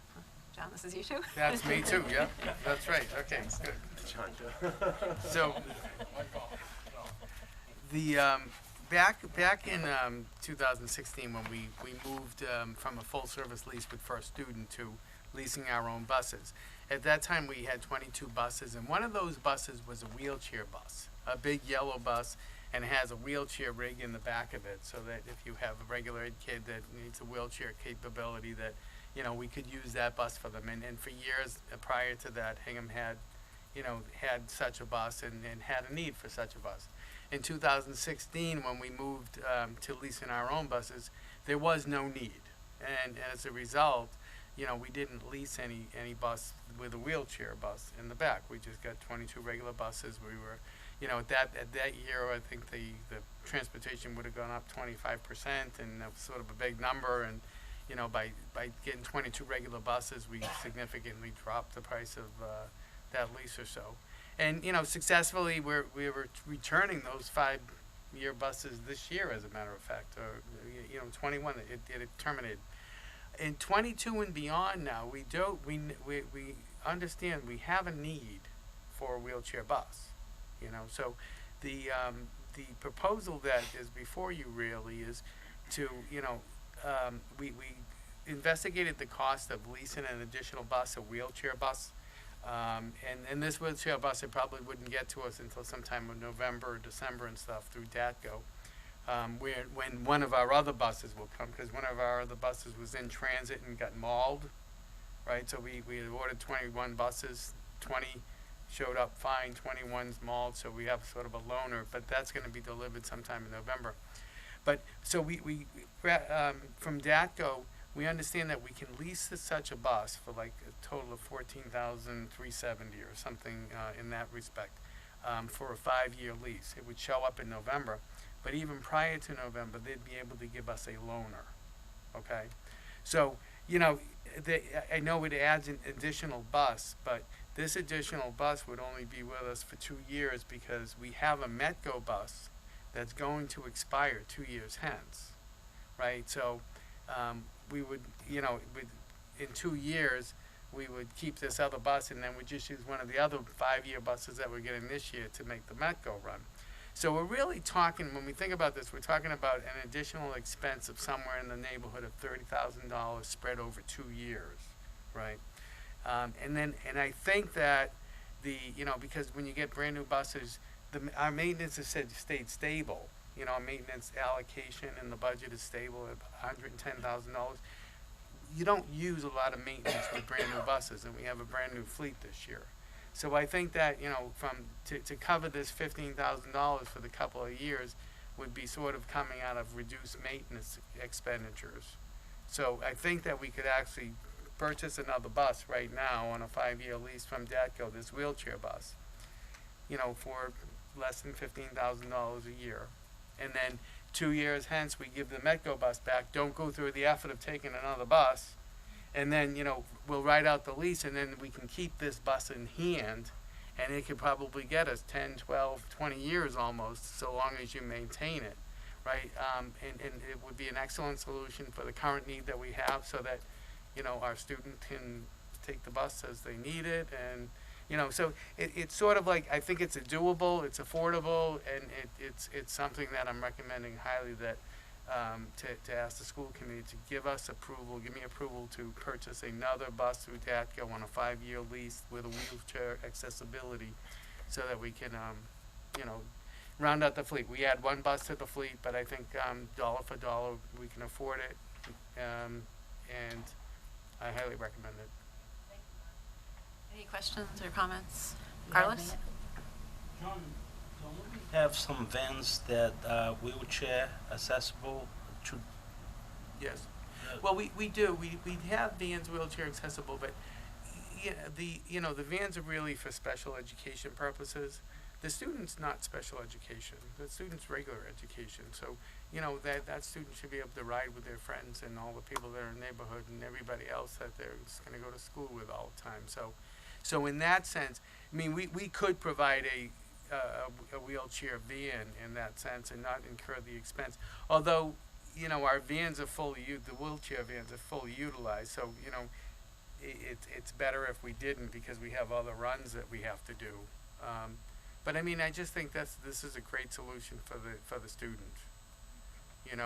John, this is you too? That's me too, yeah, that's right, okay, good. So, the, back in 2016, when we moved from a full-service lease with First Student to leasing our own buses, at that time we had 22 buses, and one of those buses was a wheelchair bus, a big yellow bus, and it has a wheelchair rig in the back of it, so that if you have a regular ed kid that needs a wheelchair capability, that, you know, we could use that bus for them. And for years prior to that, Hingham had, you know, had such a bus and had a need for such a bus. In 2016, when we moved to leasing our own buses, there was no need. And as a result, you know, we didn't lease any bus with a wheelchair bus in the back. We just got 22 regular buses. We were, you know, at that year, I think the transportation would have gone up 25%, and that was sort of a big number. And, you know, by getting 22 regular buses, we significantly dropped the price of that lease or so. And, you know, successfully, we were returning those 5-year buses this year, as a matter of fact, or, you know, 21, it terminated. In 22 and beyond now, we understand we have a need for a wheelchair bus. You know, so the proposal that is before you really is to, you know, we investigated the cost of leasing an additional bus, a wheelchair bus, and this wheelchair bus, it probably wouldn't get to us until sometime in November or December and stuff through DATCO, when one of our other buses will come, because one of our other buses was in transit and got mauled, right? So we had ordered 21 buses, 20 showed up fine, 21's mauled, so we have sort of a loaner, but that's going to be delivered sometime in November. But so we from DATCO, we understand that we can lease such a bus for like a total of $14,370 or something in that respect for a 5-year lease. It would show up in November, but even prior to November, they'd be able to give us a loaner. Okay, so you know, I know it adds an additional bus, but this additional bus would only be with us for 2 years because we have a Metco bus that's going to expire 2 years hence, right? So we would, you know, in 2 years, we would keep this other bus and then we'd just use one of the other 5-year buses that we're getting this year to make the Metco run. So we're really talking, when we think about this, we're talking about an additional expense of somewhere in the neighborhood of $30,000 spread over 2 years, right? And I think that because when you get brand new buses, our maintenance has stayed stable. Our maintenance allocation in the budget is stable at $110,000. You don't use a lot of maintenance with brand new buses, and we have a brand new fleet this year. So I think that, to cover this $15,000 for the couple of years would be sort of coming out of reduced maintenance expenditures. So I think that we could actually purchase another bus right now on a 5-year lease from DATCO, this wheelchair bus, for less than $15,000 a year. And then 2 years hence, we give the Metco bus back, don't go through the effort of taking another bus, and then, we'll write out the lease, and then we can keep this bus in hand, and it could probably get us 10, 12, 20 years almost, so long as you maintain it, right? And it would be an excellent solution for the current need that we have, so that, our student can take the bus as they need it, and, so it's sort of like, I think it's doable, it's affordable, and it's something that I'm recommending highly that, to ask the school committee to give me approval to purchase another bus through DATCO on a 5-year lease with a wheelchair accessibility, so that we can, round out the fleet. We add one bus to the fleet, but I think, dollar for dollar, we can afford it, and I highly recommend it. Any questions or comments? Carlos? John, don't we have some vans that are wheelchair accessible? Yes. Well, we do. We have vans wheelchair accessible, but the vans are really for special education purposes. The student's not special education. The student's regular education. So, that student should be able to ride with their friends and all the people that are in the neighborhood and everybody else that they're just going to go to school with all the time. So in that sense, I mean, we could provide a wheelchair van in that sense and not incur the expense. Although, our vans are the wheelchair vans are fully utilized. So, it's better if we didn't, because we have other runs that we have to do. But I mean, I just think this is a great solution for the student. It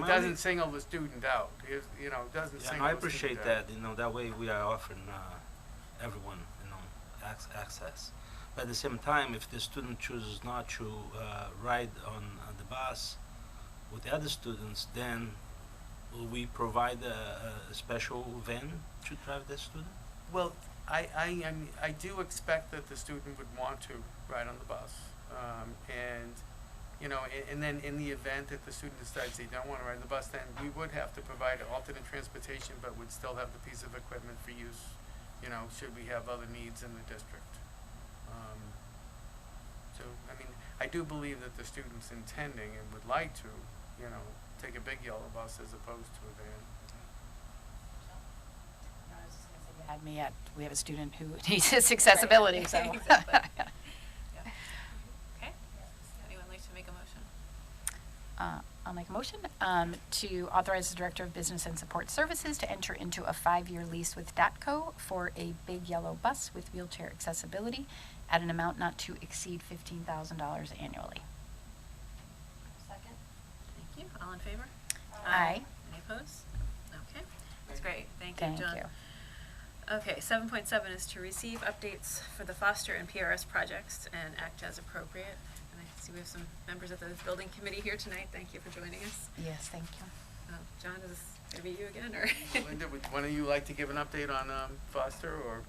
doesn't single the student out. It doesn't single. I the appreciate student that. out. That way we are offering everyone, access. But at the same time, if the student chooses not to ride on the bus with the other students, then will we provide a special van to drive the student? Well, I do expect that the student would want to ride on the bus, and then in the event that the student decides they don't want to ride the bus, then we would have to provide alternate transportation, but would still have the piece of equipment for use, should we have other needs in the district. So, I mean, I do believe that the student's intending and would like to, take a big yellow bus as opposed to a van. Had me at, we have a student who needs his accessibility, so. Exactly. Okay. Anyone like to make a motion? I'll make a motion to authorize the Director of Business and Support Services to enter into a 5-year lease with DATCO for a big yellow bus with wheelchair accessibility at an amount not to exceed $15,000 annually. Second? Thank you. All in favor? Aye. Any opposed? Okay. That's great. Thank you, Thank John. you. Okay, 7.7 is to receive updates for the Foster and PRS projects and act as appropriate. And I see we have some members of the building committee here tonight. Thank you for joining us. Yes, thank you. John, is this going to be you again, or? Linda, would one of you like to give an update on Foster or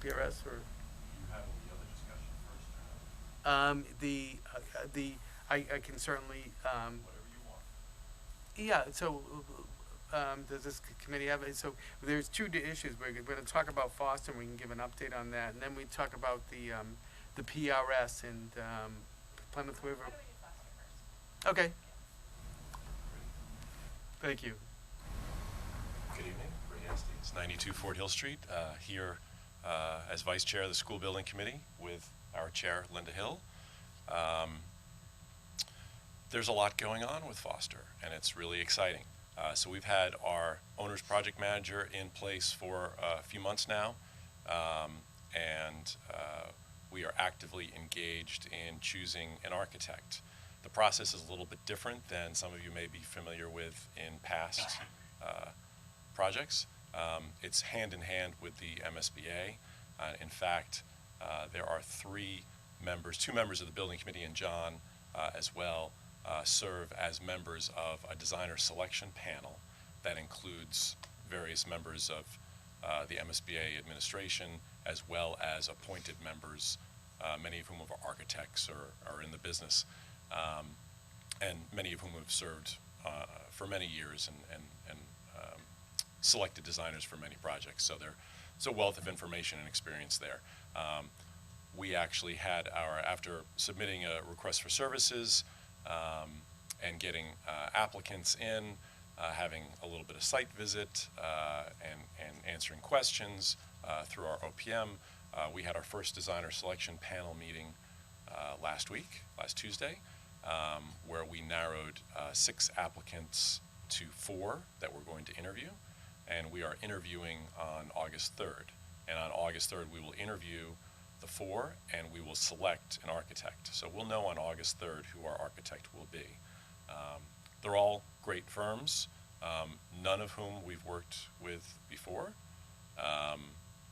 PRS or? You have the other discussion first. I can certainly. Whatever you want. Yeah. So. Does this committee have it? So there's two issues. We're going to talk about Foster, and we can give an update on that, and then we talk about the PRS and Plymouth River. Why don't we do Foster first? Okay. Thank you. Good evening, Ray Estes, 92 Fort Hill Street, here as Vice Chair of the School Building Committee with our Chair, Linda Hill. There's a lot going on with Foster, and it's really exciting. So we've had our owner's project manager in place for a few months now, and we are actively engaged in choosing an architect. The process is a little bit different than some of you may be familiar with in past projects. It's hand in hand with the MSBA. In fact, there are two members of the building committee, and John as well, serve as members of a designer selection panel that includes various members of the MSBA administration, as well as appointed members, many of whom are architects or are in the business, and many of whom have served for many years and selected designers for many projects. So there's a wealth of information and experience there. We actually had after submitting a request for services and getting applicants in, having a little bit of site visit and answering questions through our OPM, we had our first designer selection panel meeting last Tuesday, where we narrowed 6 applicants to 4 that we're going to interview, and we are interviewing on August 3rd. And on August 3rd, we will interview the 4, and we will select an architect. So we'll know on August 3rd who our architect will be. They're all great firms, none of whom we've worked with before,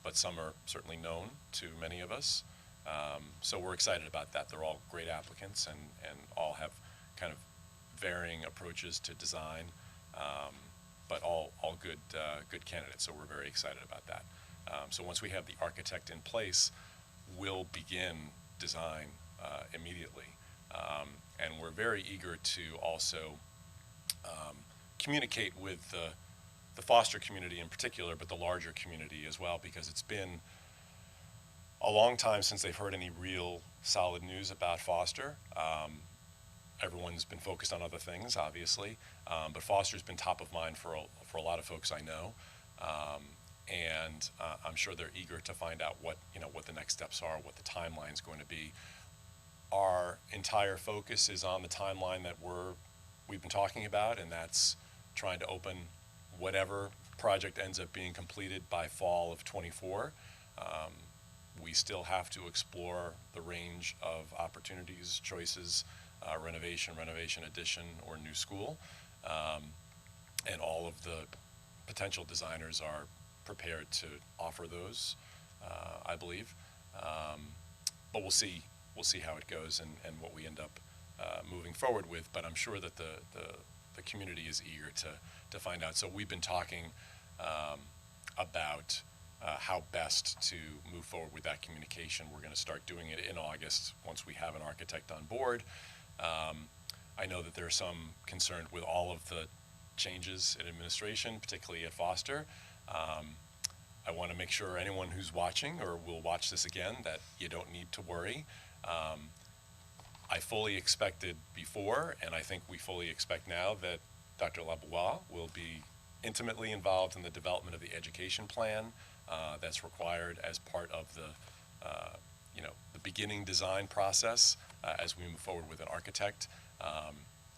but some are certainly known to many of us. So we're excited about that. They're all great applicants and all have kind of varying approaches to design, but all good candidates. So we're very excited about that. So once we have the architect in place, we'll begin design immediately. And we're very eager to also communicate with the foster community in particular, but the larger community as well, because it's been a long time since they've heard any real solid news about foster. Everyone's been focused on other things, obviously, but foster's been top of mind for a lot of folks I know. And I'm sure they're eager to find out what the next steps are, what the timeline's going to be. Our entire focus is on the timeline that we've been talking about, and that's trying to open whatever project ends up being completed by fall of '24. We still have to explore the range of opportunities, choices, renovation, addition, or new school. And all of the potential designers are prepared to offer those, I believe. But we'll see how it goes and what we end up moving forward with. But I'm sure that the community is eager to find out. So we've been talking about how best to move forward with that communication. We're going to start doing it in August once we have an architect on board. I know that there's some concern with all of the changes in administration, particularly at Foster. I want to make sure anyone who's watching or will watch this again that you don't need to worry. I fully expected before, and I think we fully expect now, that Dr. Labois will be intimately involved in the development of the education plan that's required as part of the beginning design process as we move forward with an architect.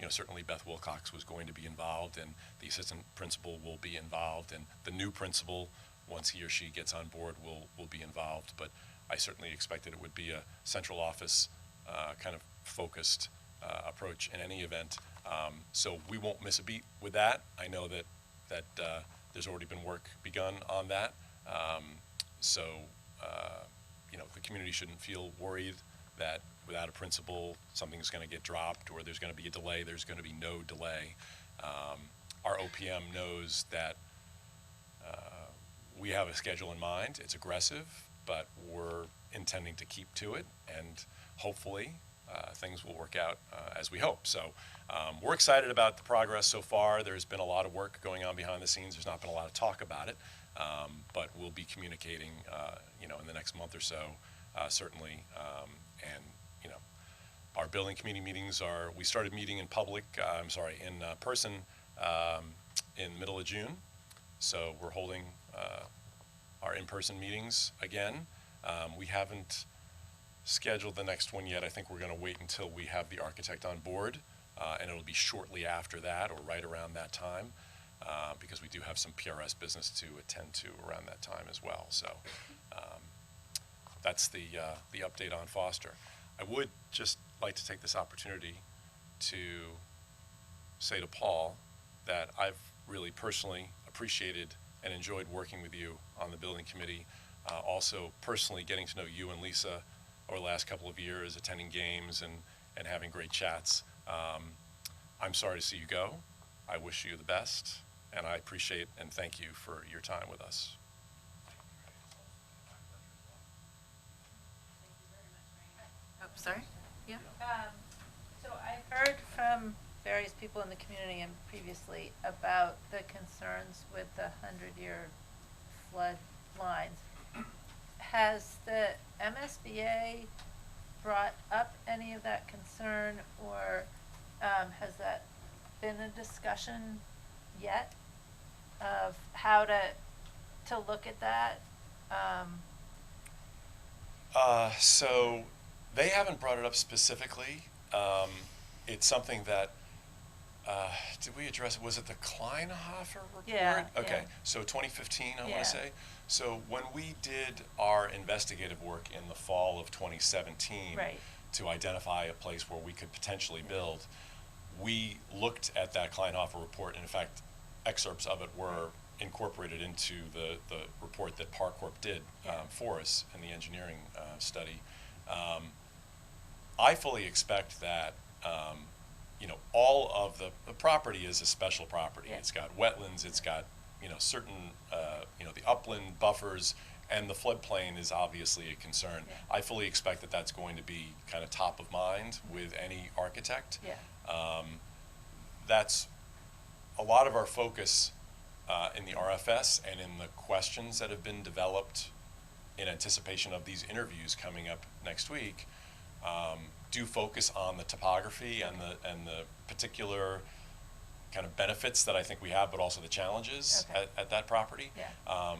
Certainly Beth Wilcox was going to be involved, and the assistant principal will be involved, and the new principal, once he or she gets on board, will be involved. But I certainly expected it would be a central office kind of focused approach in any event. So we won't miss a beat with that. I know that there's already been work begun on that. The community shouldn't feel worried that without a principal something's going to get dropped or there's going to be a delay. There's going to be no delay. Our OPM knows that we have a schedule in mind. It's aggressive, but we're intending to keep to it, and hopefully things will work out as we hope. So we're excited about the progress so far. There's been a lot of work going on behind the scenes. There's not been a lot of talk about it, but we'll be communicating in the next month or so, certainly. Our building committee meetings we started meeting in person in the middle of June. So we're holding our in-person meetings again. We haven't scheduled the next one yet. I think we're going to wait until we have the architect on board, and it'll be shortly after that or right around that time, because we do have some PRS business to attend to around that time as well. So that's the update on Foster. I would just like to take this opportunity to say to Paul that I've really personally appreciated and enjoyed working with you on the building committee. Also personally getting to know you and Lisa over the last couple of years, attending games and having great chats. I'm sorry to see you go. I wish you the best, and I appreciate and thank you for your time with us. Oh, sorry? Yeah? So I've heard from various people in the community and previously about the concerns with the 100-year flood lines. Has the MSBA brought up any of that concern, or has that been a discussion yet of how to look at that? So they haven't brought it up specifically. It's something that, did we address, was it the Kleinhofer report? Yeah. Okay, yeah. so 2015, I want Yeah. to say. So when we did our investigative work in the fall of 2017 Right. to identify a place where we could potentially build, we looked at that Kleinhofer report, and in fact, excerpts of it were incorporated into the report that ParkCorp did for us in the engineering study. I fully expect that all of the property is a special property. Yeah. It's got wetlands, it's got certain the upland buffers, and the floodplain is obviously a concern. Yeah. I fully expect that that's going to be kind of top of mind with any architect. Yeah. That's a lot of our focus in the RFS and in the questions that have been developed in anticipation of these interviews coming up next week. Do focus on the topography and the particular kind of benefits that I think we have, but also the challenges Okay. at that property. Yeah.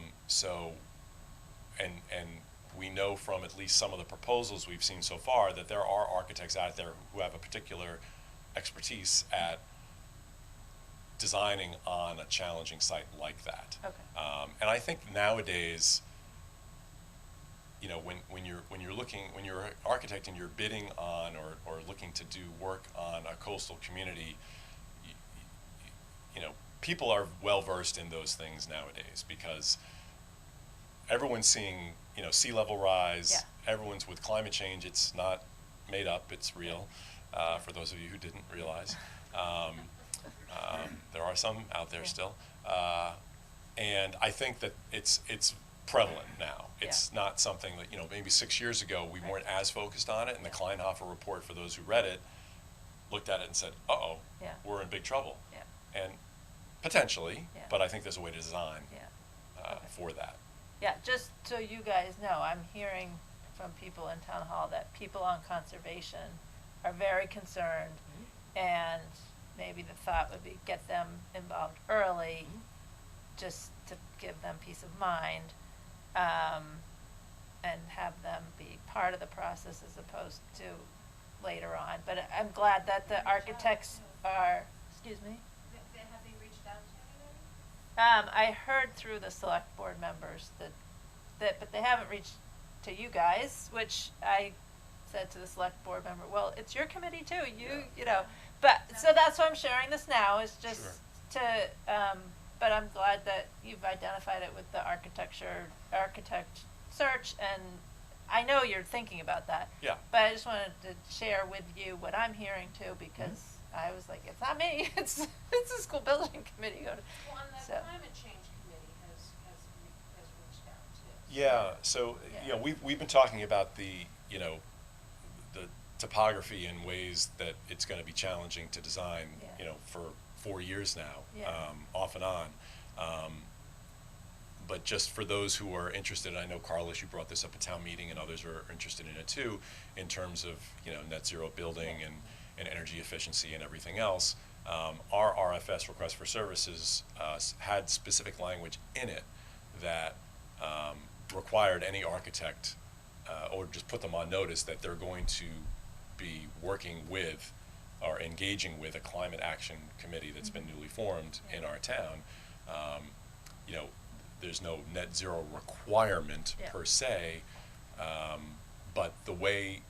And we know from at least some of the proposals we've seen so far that there are architects out there who have a particular expertise at designing on a challenging site like that. Okay. And I think nowadays, when you're an architect and you're bidding on or looking to do work on a coastal community, people are well versed in those things nowadays because everyone's seeing sea level rise. Yeah. Everyone's with climate change. It's not made up. It's real. For those of you who didn't realize, there are some out there still, and I think that it's prevalent now. It's not something that maybe 6 years ago we weren't as focused on it, and the Kleinhofer report, for those who read it, looked at it and said, "Uh-oh, Yeah. we're in big trouble." Yeah. And potentially, Yeah. but I think there's a way to design Yeah. for that. Yeah, just so you guys know, I'm hearing from people in town hall that people on conservation are very concerned, and maybe the thought would be get them involved early, just to give them peace of mind, and have them be part of the process as opposed to later on. But I'm glad that the architects are, excuse me? Have they reached out to anybody? I heard through the select board members that, but they haven't reached to you guys, which I said to the select board member, well, it's your committee too, but, so that's why I'm sharing this now, is just to, but I'm glad that you've identified it with the architect search, and I know you're thinking about that. Yeah. But I just wanted to share with you what I'm hearing too, because I was like, it's not me, it's the school building committee. Well, and the So- climate change committee has reached out too. Yeah, so, Yeah. we've been talking about the topography in ways that it's gonna be challenging to design, Yeah. for 4 years now, Yeah. off and on. But just for those who are interested, I know, Carlos, you brought this up at town meeting, and others are interested in it too, in terms of, net zero building and energy efficiency and everything else. Our RFS, request for services, had specific language in it that required any architect, or just put them on notice that they're going to be working with or engaging with a climate action committee that's been newly formed in our town. There's no net zero requirement Yeah. per se, But the way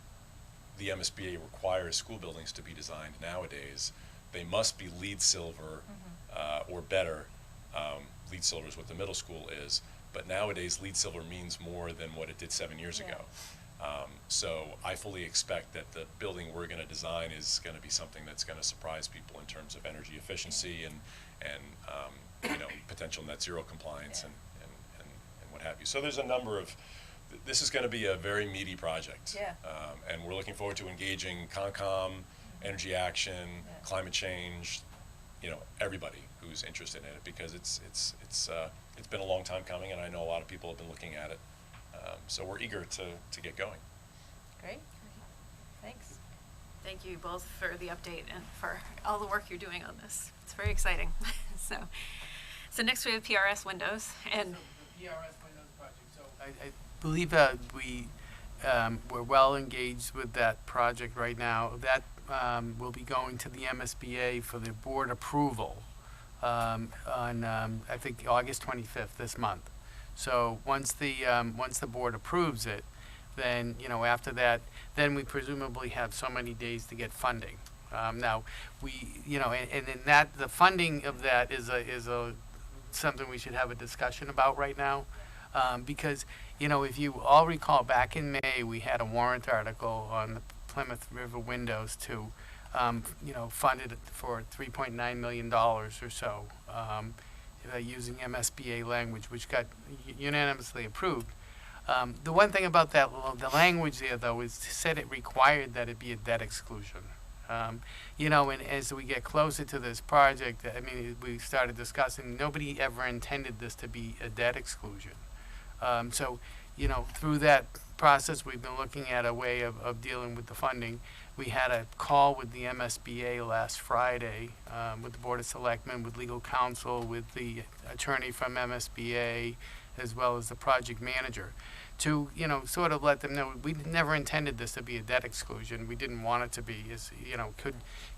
the MSBA requires school buildings to be designed nowadays, they must be LEED silver or better. LEED silver is what the middle school is, but nowadays LEED silver means more than what it did 7 years ago. So I fully expect that the building we're going to design is going to be something that's going to surprise people in terms of energy efficiency and you know, potential net zero compliance and what have you. So there's a number of, this is going to be a very meaty project. Yeah. And we're looking forward to engaging Concom, Energy Action, climate change, you know, everybody who's interested in it, because it's been a long time coming, and I know a lot of people have been looking at it. So we're eager to get going. Great. Thanks. Thank you both for the update and for all the work you're doing on this. It's very exciting. So next we have PRS windows and. The PRS windows project. So I believe we're well engaged with that project right now. That will be going to the MSBA for the board approval on I think August 25th this month. So once the board approves it, then after that, then we presumably have so many days to get funding. Now we and in that the funding of that is something we should have a discussion about right now, because if you all recall, back in May we had a warrant article on the Plymouth River windows to fund it for $3.9 million or so, using MSBA language, which got unanimously approved. The one thing about that, the language there though, is said it required that it be a debt exclusion. And as we get closer to this project, I mean, we started discussing, nobody ever intended this to be a debt exclusion. So, through that process, we've been looking at a way of dealing with the funding. We had a call with the MSBA last Friday, with the Board of Selectmen, with legal counsel, with the attorney from MSBA, as well as the project manager, to sort of let them know we never intended this to be a debt exclusion. We didn't want it to be.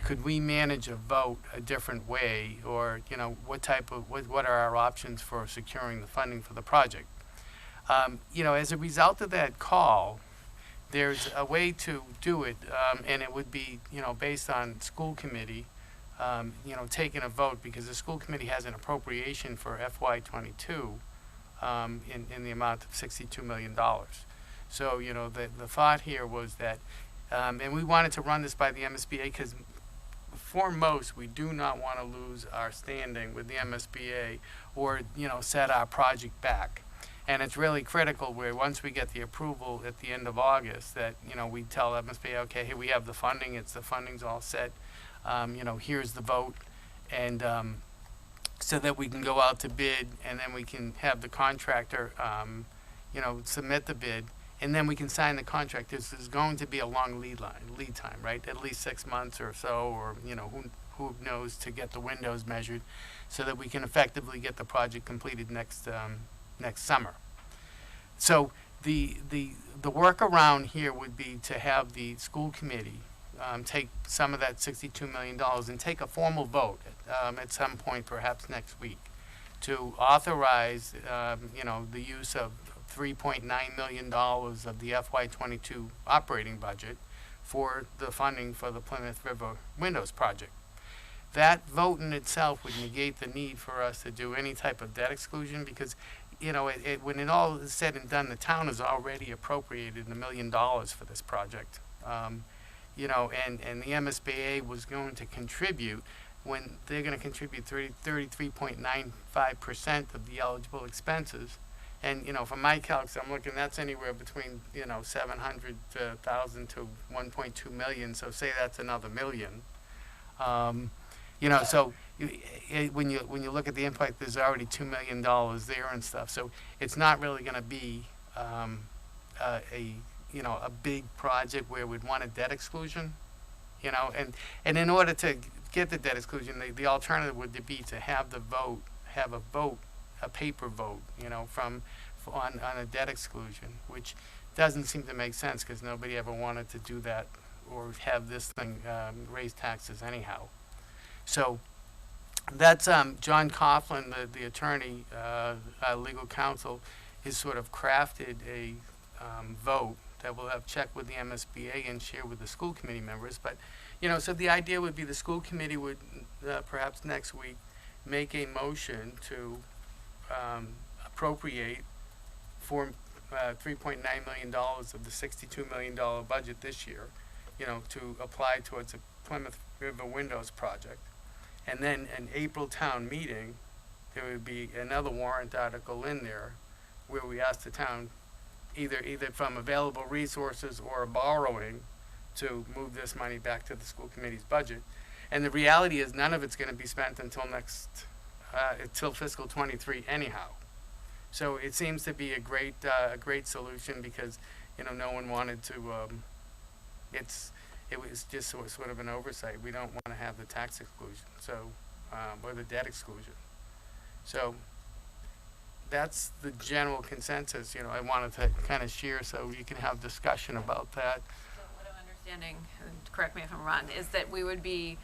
Could we manage a vote a different way, or what are our options for securing the funding for the project? As a result of that call, there's a way to do it, and it would be based on school committee taking a vote, because the school committee has an appropriation for FY22. In the amount of $62 million. So, the thought here was that, and we wanted to run this by the MSBA because foremost, we do not want to lose our standing with the MSBA or, set our project back. And it's really critical where once we get the approval at the end of August that, we tell MSBA, okay, here we have the funding, the funding's all set, here's the vote, and so that we can go out to bid, and then we can have the contractor, submit the bid, and then we can sign the contract. This is going to be a long lead time, right? At least 6 months or so, or who knows, to get the windows measured, so that we can effectively get the project completed next summer. So the workaround here would be to have the school committee take some of that $62 million and take a formal vote at some point, perhaps next week, to authorize the use of $3.9 million of the FY22 operating budget for the funding for the Plymouth River Windows project. That vote in itself would negate the need for us to do any type of debt exclusion, because when it all is said and done, the town has already appropriated $1 million for this project. And the MSBA was going to contribute, when they're going to contribute 33.95% of the eligible expenses. And, from my calcs, I'm looking, that's anywhere between, 700,000 to 1.2 million. So say that's another $1 million. So when you look at the impact, there's already $2 million there and stuff. So it's not really going to be a big project where we'd want a debt exclusion, and in order to get the debt exclusion, the alternative would be to have a paper vote, on a debt exclusion, which doesn't seem to make sense because nobody ever wanted to do that or have this thing raise taxes anyhow. So that's John Coughlin, the attorney, legal counsel, has sort of crafted a vote that we'll have checked with the MSBA and share with the school committee members. But, so the idea would be the school committee would perhaps next week make a motion to appropriate for $3.9 million of the $62 million budget this year, to apply towards a Plymouth River Windows project. And then an April town meeting, there would be another warrant article in there where we ask the town either from available resources or borrowing to move this money back to the school committee's budget. And the reality is none of it's going to be spent until until fiscal 23 anyhow. So it seems to be a great solution because, no one wanted to, it was just sort of an oversight. We don't want to have the tax exclusion, or the debt exclusion. So that's the general consensus, I wanted to kind of share so you can have discussion about that. So what I'm understanding, and correct me if I'm wrong, is that we would be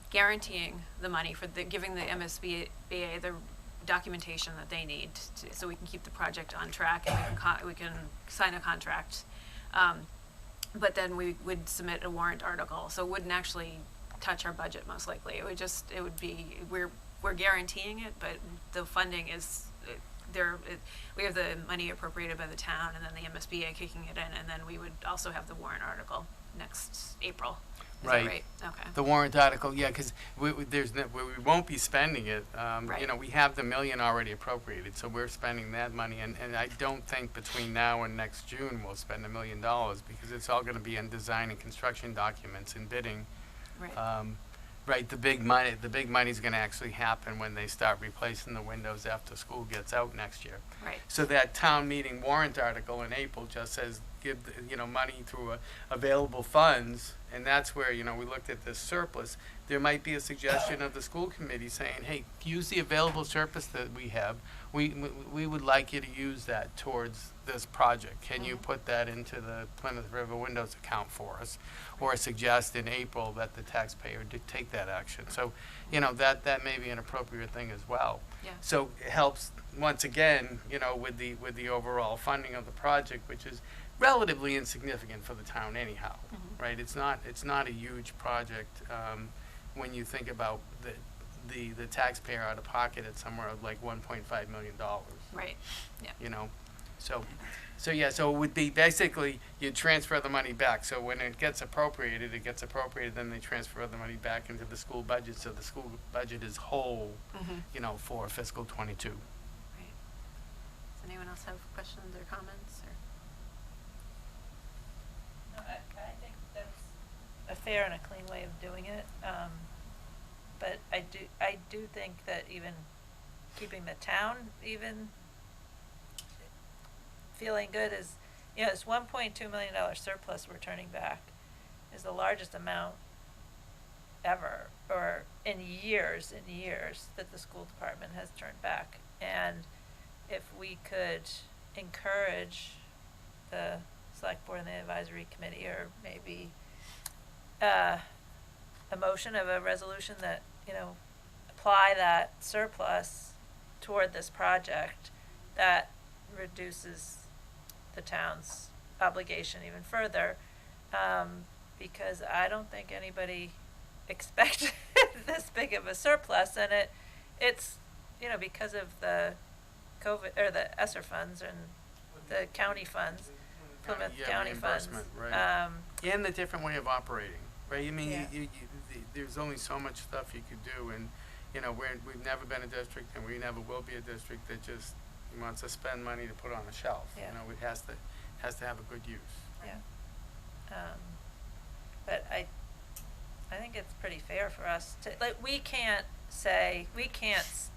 guaranteeing the money for giving the MSBA the documentation that they need so we can keep the project on track and we can sign a contract. But then we would submit a warrant article, so it wouldn't actually touch our budget most likely. It would be, we're guaranteeing it, but the funding is, we have the money appropriated by the town and then the MSBA kicking it in, and then we would also have the warrant article next April. Is that right? Okay. The warrant article, yeah, because we won't be spending it. Right. We have the $1 million already appropriated, so we're spending that money. And I don't think between now and next June we'll spend $1 million because it's all going to be in design and construction documents and bidding. Right. Right. The big money's going to actually happen when they start replacing the windows after school gets out next year. Right. So that town meeting warrant article in April just says give money through available funds, and that's where we looked at this surplus. There might be a suggestion of the school committee saying, hey, use the available surplus that we have. We would like you to use that towards this project. Can you put that into the Plymouth River Windows account for us, or suggest in April that the taxpayer take that action? So that may be an appropriate thing as well. Yeah. So it helps once again, with the overall funding of the project, which is relatively insignificant for the town anyhow, right? It's not a huge project when you think about the taxpayer out of pocket at somewhere like $1.5 million. Right. Yeah. So it would be basically you transfer the money back. So when it gets appropriated, then they transfer the money back into the school budget. So the school budget is whole, for fiscal 22. Right. Does anyone else have questions or comments? No, I think that's a fair and a clean way of doing it. But I do think that even keeping the town even feeling good is, this $1.2 million surplus we're turning back is the largest amount ever, or in years that the school department has turned back. And if we could encourage the select board and the advisory committee, or maybe a motion of a resolution that, apply that surplus toward this project, that reduces the town's obligation even further, because I don't think anybody expected this big of a surplus, and it's because of the COVID or the ESSER funds and the county funds, Plymouth County funds, right. And the different way of operating, right? I mean, Yeah. there's only so much stuff you could do, and we've never been a district, and we never will be a district that just wants to spend money to put on a shelf. Yeah. It has to have a good use. Yeah. But I think it's pretty fair for us to, we can't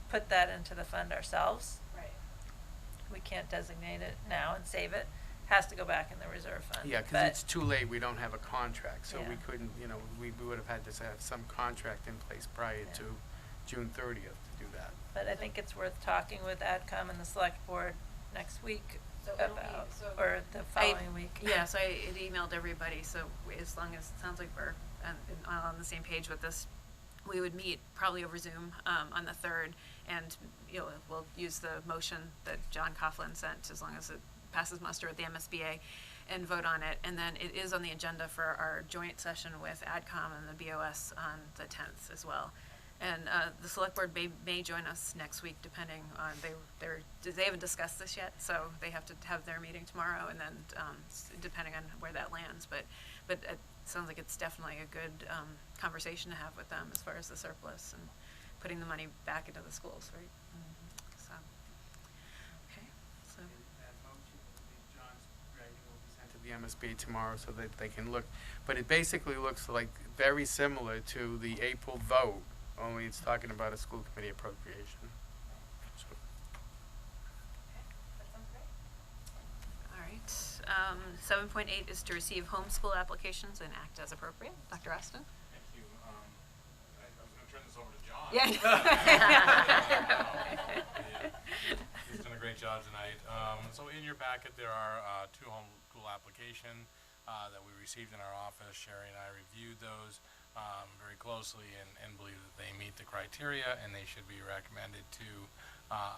put that into the fund ourselves. Right. We can't designate it now and save it. Has to go back in the reserve fund. Yeah, because it's too late. We don't have a contract, so we Yeah. couldn't. We would have had to have some contract in place prior to June 30th to do that. But I think it's worth talking with AdCom and the select board next week So it'll be- about, so or the following week. Yeah, so I had emailed everybody, so as long as it sounds like we're on the same page with this, we would meet probably over Zoom on the 3rd, and we'll use the motion that John Coughlin sent, as long as passes muster at the MSBA, and vote on it. And then it is on the agenda for our joint session with AdCom and the BOS on the 10th as well. And the select board may join us next week, depending on, they haven't discussed this yet, so they have to have their meeting tomorrow, and then depending on where that lands. But it sounds like it's definitely a good conversation to have with them as far as the surplus and putting the money back into the schools, right? So, okay, so. That motion will be, John's writing will be sent to the MSB tomorrow so that they can look. But it basically looks like very similar to the April vote, only it's talking about a school committee appropriation. So, All right. 7.8 is to receive homeschool applications and act as appropriate. Dr. Austin? Thank you. I was going to turn this over to John. Yeah. He's done a great job tonight. So in your packet, there are 2 homeschool applications that we received in our office. Sherry and I reviewed those very closely and believe that they meet the criteria, and they should be recommended to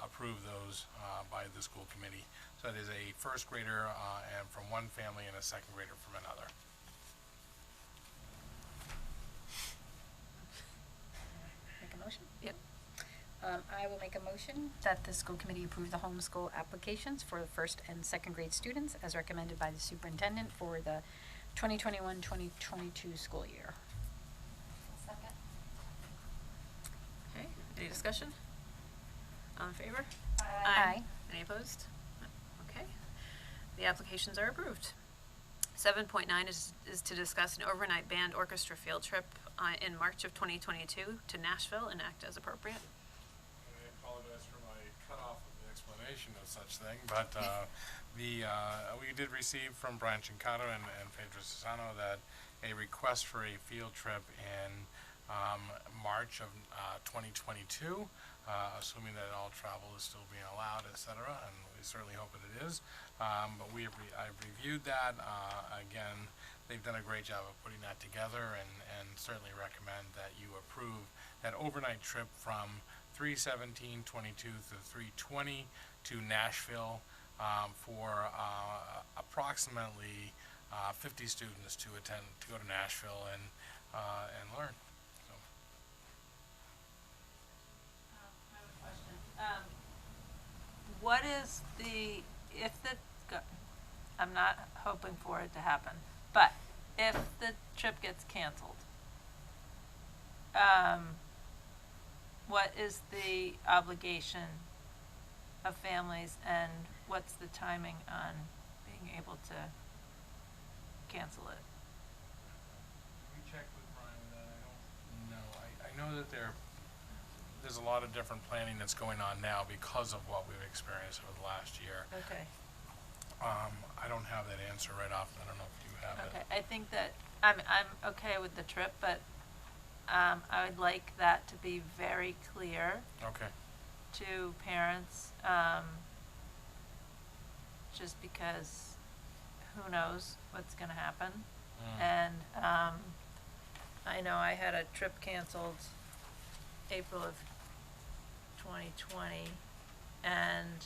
approve those by the school committee. So that is a first grader and from one family and a second grader from another. Make a motion? Yep. I will make a motion that the school committee approve the homeschool applications for the first and second grade students as recommended by the superintendent for the 2021-2022 school year. Second. Okay, any discussion? All in favor? Aye. Any opposed? Okay, the applications are approved. 7.9 is to discuss an overnight band orchestra field trip in March of 2022 to Nashville and act as appropriate. I apologize for my cutoff of the explanation of such thing, but we did receive from Brian Chincato and Pedro Susano that a request for a field trip in March of 2022, assuming that all travel is still being allowed, et cetera, and we certainly hope that it is. But I've reviewed that. Again, they've done a great job of putting that together, and certainly recommend that you approve that overnight trip from 3/17/22 to 3/20 to Nashville for approximately 50 students to go to Nashville and learn. So. I have a question. What is I'm not hoping for it to happen, but if the trip gets canceled, what is the obligation of families and what's the timing on being able to cancel it? We checked with Brian that I don't know. I know that there's a lot of different planning that's going on now because of what we've experienced over the last year. Okay. I don't have that answer right off. I don't know if you have it. Okay, I think that I'm okay with the trip, but I would like that to be very clear Okay. to parents, just because who knows what's gonna happen. And I know I had a trip canceled April of 2020, and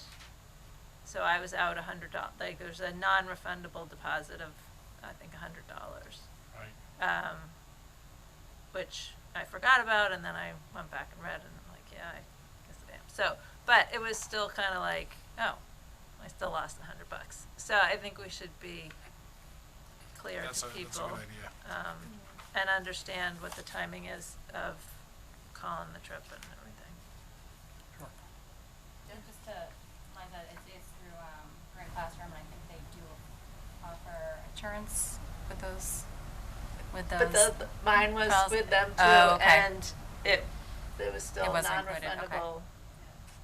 so I was out $100. Like, there's a non-refundable deposit of, I think, $100. Right. Which I forgot about, and then I went back and read, and I'm like, yeah, I guess I am. So, but it was still kind of like, oh, I still lost $100. So I think we should be clear to people. That's a good idea. And understand what the timing is of calling the trip and everything. Sure. Just to remind that it is through Grant Classroom, and I think they do offer insurance with those. But mine was calls. with them too, Oh, okay. and it was still It wasn't included, okay. non-refundable.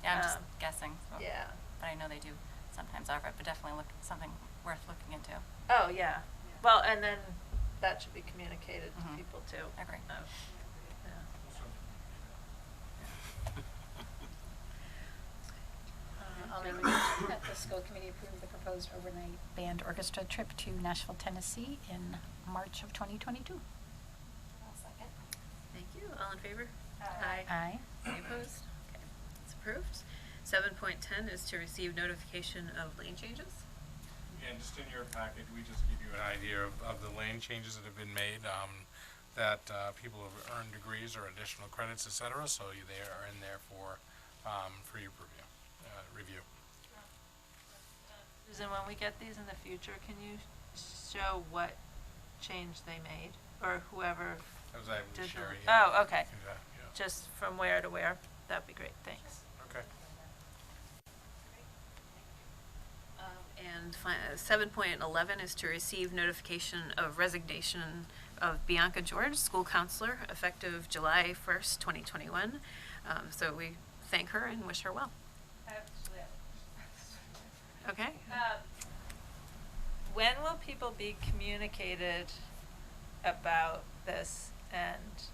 Yeah, I'm just guessing. So. Yeah. But I know they do sometimes offer it, but definitely something worth looking into. Oh, yeah. Well, and then that should be communicated to Mhm. people too. Agree. Yeah. I'll make a motion that the school committee approve the proposed overnight band orchestra trip to Nashville, Tennessee in March of 2022. I'll second. Thank you. All in favor? Aye. Aye. Any opposed? Okay, it's approved. 7.10 is to receive notification of lane changes. And just in your packet, we just give you an idea of the lane changes that have been made, that people have earned degrees or additional credits, et cetera, so they are in there for your review. Susan, when we get these in the future, can you show what change they made, or whoever That was I did with Sherry. the? Oh, okay. Do that, yeah. Just from where to where? That'd be great. Thanks. Okay. And 7.11 is to receive notification of resignation of Bianca George, school counselor, effective July 1st, 2021. So we thank her and wish her well. Okay. When will people be communicated about this and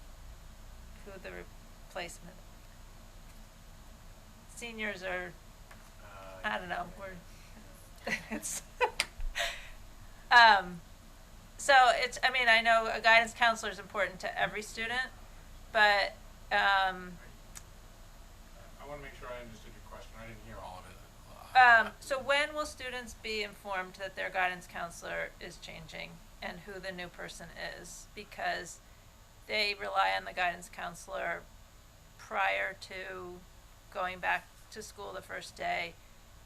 who the replacement? Seniors are, I don't know, it's, so it's, I mean, I know a guidance counselor is important to every student, but, I want to make sure I understood your question. I didn't hear all of it. so when will students be informed that their guidance counselor is changing and who the new person is? Because they rely on the guidance counselor prior to going back to school the first day.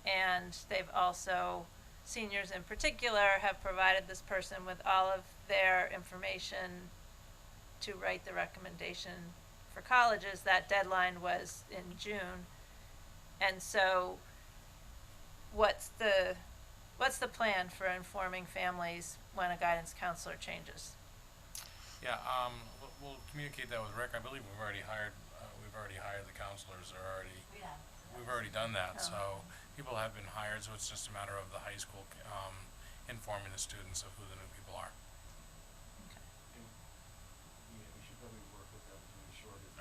And they've also, seniors in particular, have provided this person with all of their information to write the recommendation for colleges. That deadline was in June. And so what's the plan for informing families when a guidance counselor changes? Yeah, we'll communicate that with Rick. I believe we've already hired the counselors. We've already done that. Oh. So people have been hired. So it's just a matter of the high school informing the students of who the new people are.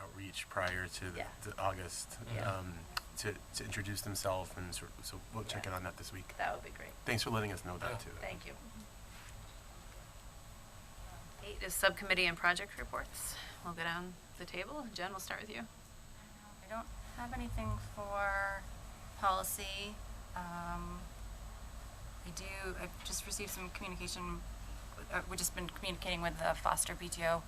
Outreach prior to the August to introduce themselves, and so we'll check in on that this week. That would be great. Thanks for letting us know that too. Thank you. 8 is subcommittee and project reports. We'll go down the table. Jen, we'll start with you. I don't have anything for policy. I've just received some communication. We've just been communicating with the Foster PTO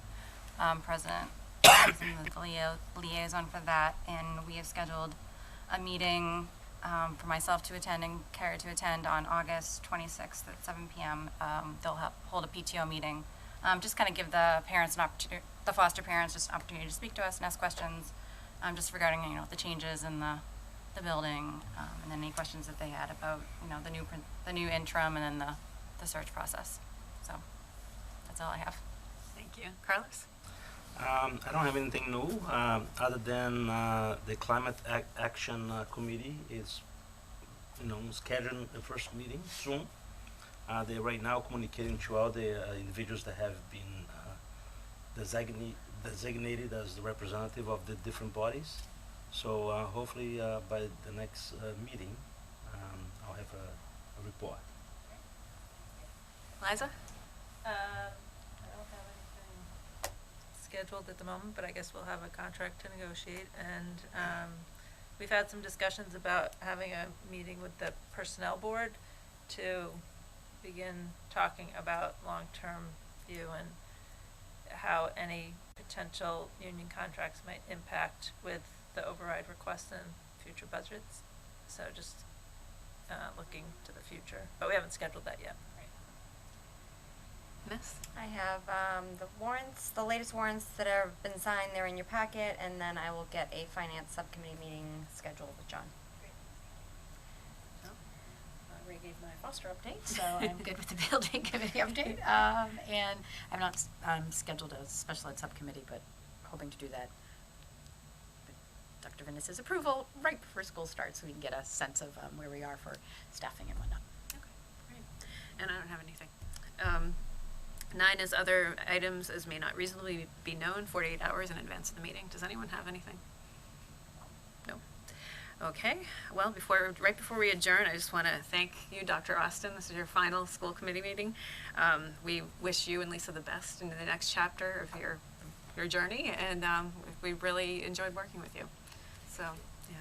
president and the liaison for that, and we have scheduled a meeting for myself to attend and Kara to attend on August 26th at 7 p.m. They'll hold a PTO meeting. Just kind of give the parents an opportunity, the foster parents, just an opportunity to speak to us and ask questions, just regarding the changes in the building, and then any questions that they had about the new interim and then the search process. So that's all I have. Thank you. Carlos? I don't have anything new, other than the Climate Action Committee is, scheduling the first meeting soon. They're right now communicating to all the individuals that have been designated as the representative of the different bodies. So hopefully by the next meeting, I'll have a report. Liza? I don't have anything scheduled at the moment, but I guess we'll have a contract to negotiate. And we've had some discussions about having a meeting with the personnel board to begin talking about long-term view and how any potential union contracts might impact with the override requests in future budgets. So just looking to the future, but we haven't scheduled that yet. Miss? I have the warrants, the latest warrants that have been signed. They're in your packet, and then I will get a finance subcommittee meeting scheduled with John. I already gave my foster update, so I'm good with the building committee update. And I've not scheduled a special ed subcommittee, but hoping to do that with Dr. Venice's approval right before school starts, so we can get a sense of where we are for staffing and whatnot. Okay, great. And I don't have anything. 9 is other items as may not reasonably be known 48 hours in advance of the meeting. Does anyone have anything? No. Okay. Well, right before we adjourn, I just want to thank you, Dr. Austin. This is your final school committee meeting. We wish you and Lisa the best in the next chapter of your journey, and we really enjoyed working with you. So, yeah.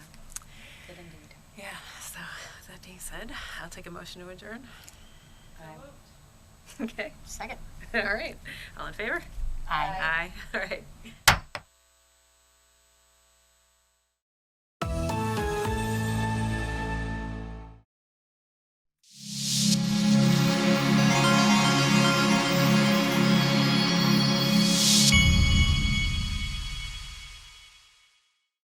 Good indeed. Yeah. So, with that being said, I'll take a motion to adjourn. Okay, Second. all right. All in favor? Aye. Aye, all right.